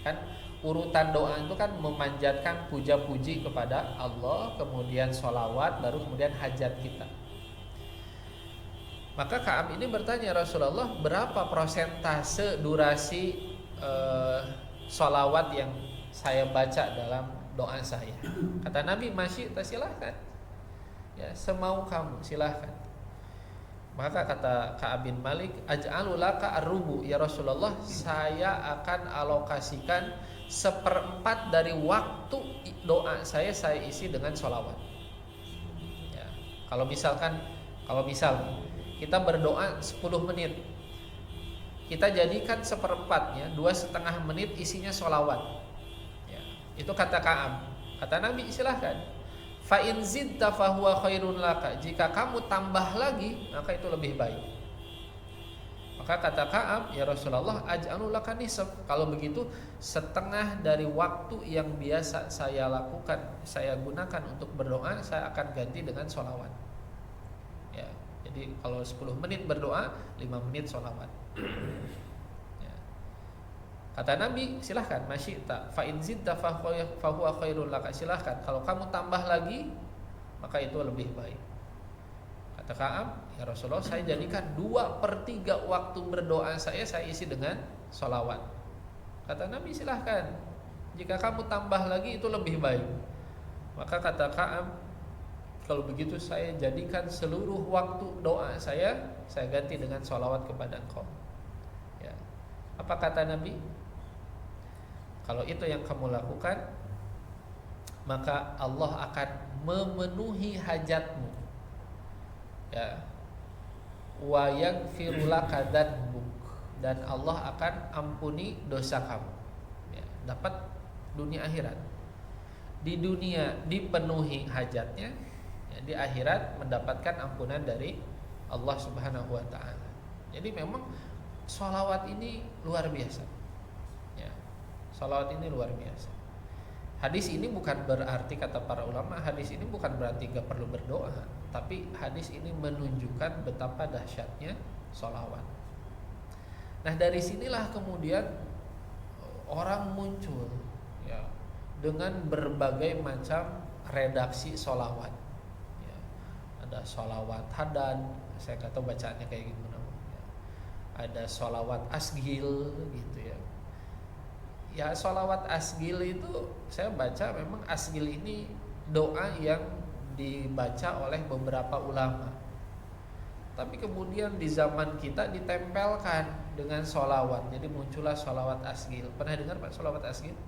Speaker 1: Kan urutan doa itu kan memanjatkan puja-puji kepada Allah, kemudian sholawat, baru kemudian hajat kita. Maka Ka'ab ini bertanya, Rasulullah, berapa prosentase durasi sholawat yang saya baca dalam doa saya? Kata Nabi, masih silahkan, ya, semau kamu, silahkan. Maka kata Ka'ab bin Malik, aj'alu laka ar-rubu, ya Rasulullah, saya akan alokasikan 1/4 dari waktu doa saya isi dengan sholawat. Ya, kalau misal kita berdoa 10 menit, kita jadikan 1/4-nya 2,5 menit isinya sholawat. Ya, itu kata Ka'ab. Kata Nabi, silahkan. Fa in zidta fahuwa khairun laka. Jika kamu tambah lagi, maka itu lebih baik. Maka kata Ka'ab, ya Rasulullah, aj'alu laka nisf. Kalau begitu, setengah dari waktu yang biasa saya lakukan, saya gunakan untuk berdoa, saya akan ganti dengan sholawat. Ya, jadi kalau 10 menit berdoa, 5 menit sholawat. Ya. Kata Nabi, silahkan, masyita, fa in zidta fahuwa khairun laka. Silahkan, kalau kamu tambah lagi, maka itu lebih baik. Kata Ka'ab, ya Rasulullah, saya jadikan 2/3 waktu berdoa saya isi dengan sholawat. Kata Nabi, silahkan, jika kamu tambah lagi itu lebih baik. Maka kata Ka'ab, kalau begitu saya jadikan seluruh waktu doa saya ganti dengan sholawat kepada engkau. Ya. Apa kata Nabi? Kalau itu yang kamu lakukan, maka Allah akan memenuhi hajatmu. Ya, wa yaghfiru laka dzanbuk, dan Allah akan ampuni dosa kamu. Ya, dapat dunia akhirat. Di dunia dipenuhi hajatnya, ya, di akhirat mendapatkan ampunan dari Allah Subhanahu wa taala. Jadi memang sholawat ini luar biasa. Ya. Sholawat ini luar biasa. Hadis ini bukan berarti, kata para ulama, hadis ini bukan berarti gak perlu berdoa, tapi hadis ini menunjukkan betapa dahsyatnya sholawat. Nah dari sinilah kemudian orang muncul ya dengan berbagai macam redaksi sholawat ya. Ada sholawat hadan, saya nggak tahu bacaannya kayak gimana ya. Ada sholawat asgil gitu ya. Ya sholawat asgil itu saya baca memang asgil ini doa yang dibaca oleh beberapa ulama. Tapi kemudian di zaman kita ditempelkan dengan sholawat. Jadi muncullah sholawat asgil. Pernah dengar Pak sholawat asgil?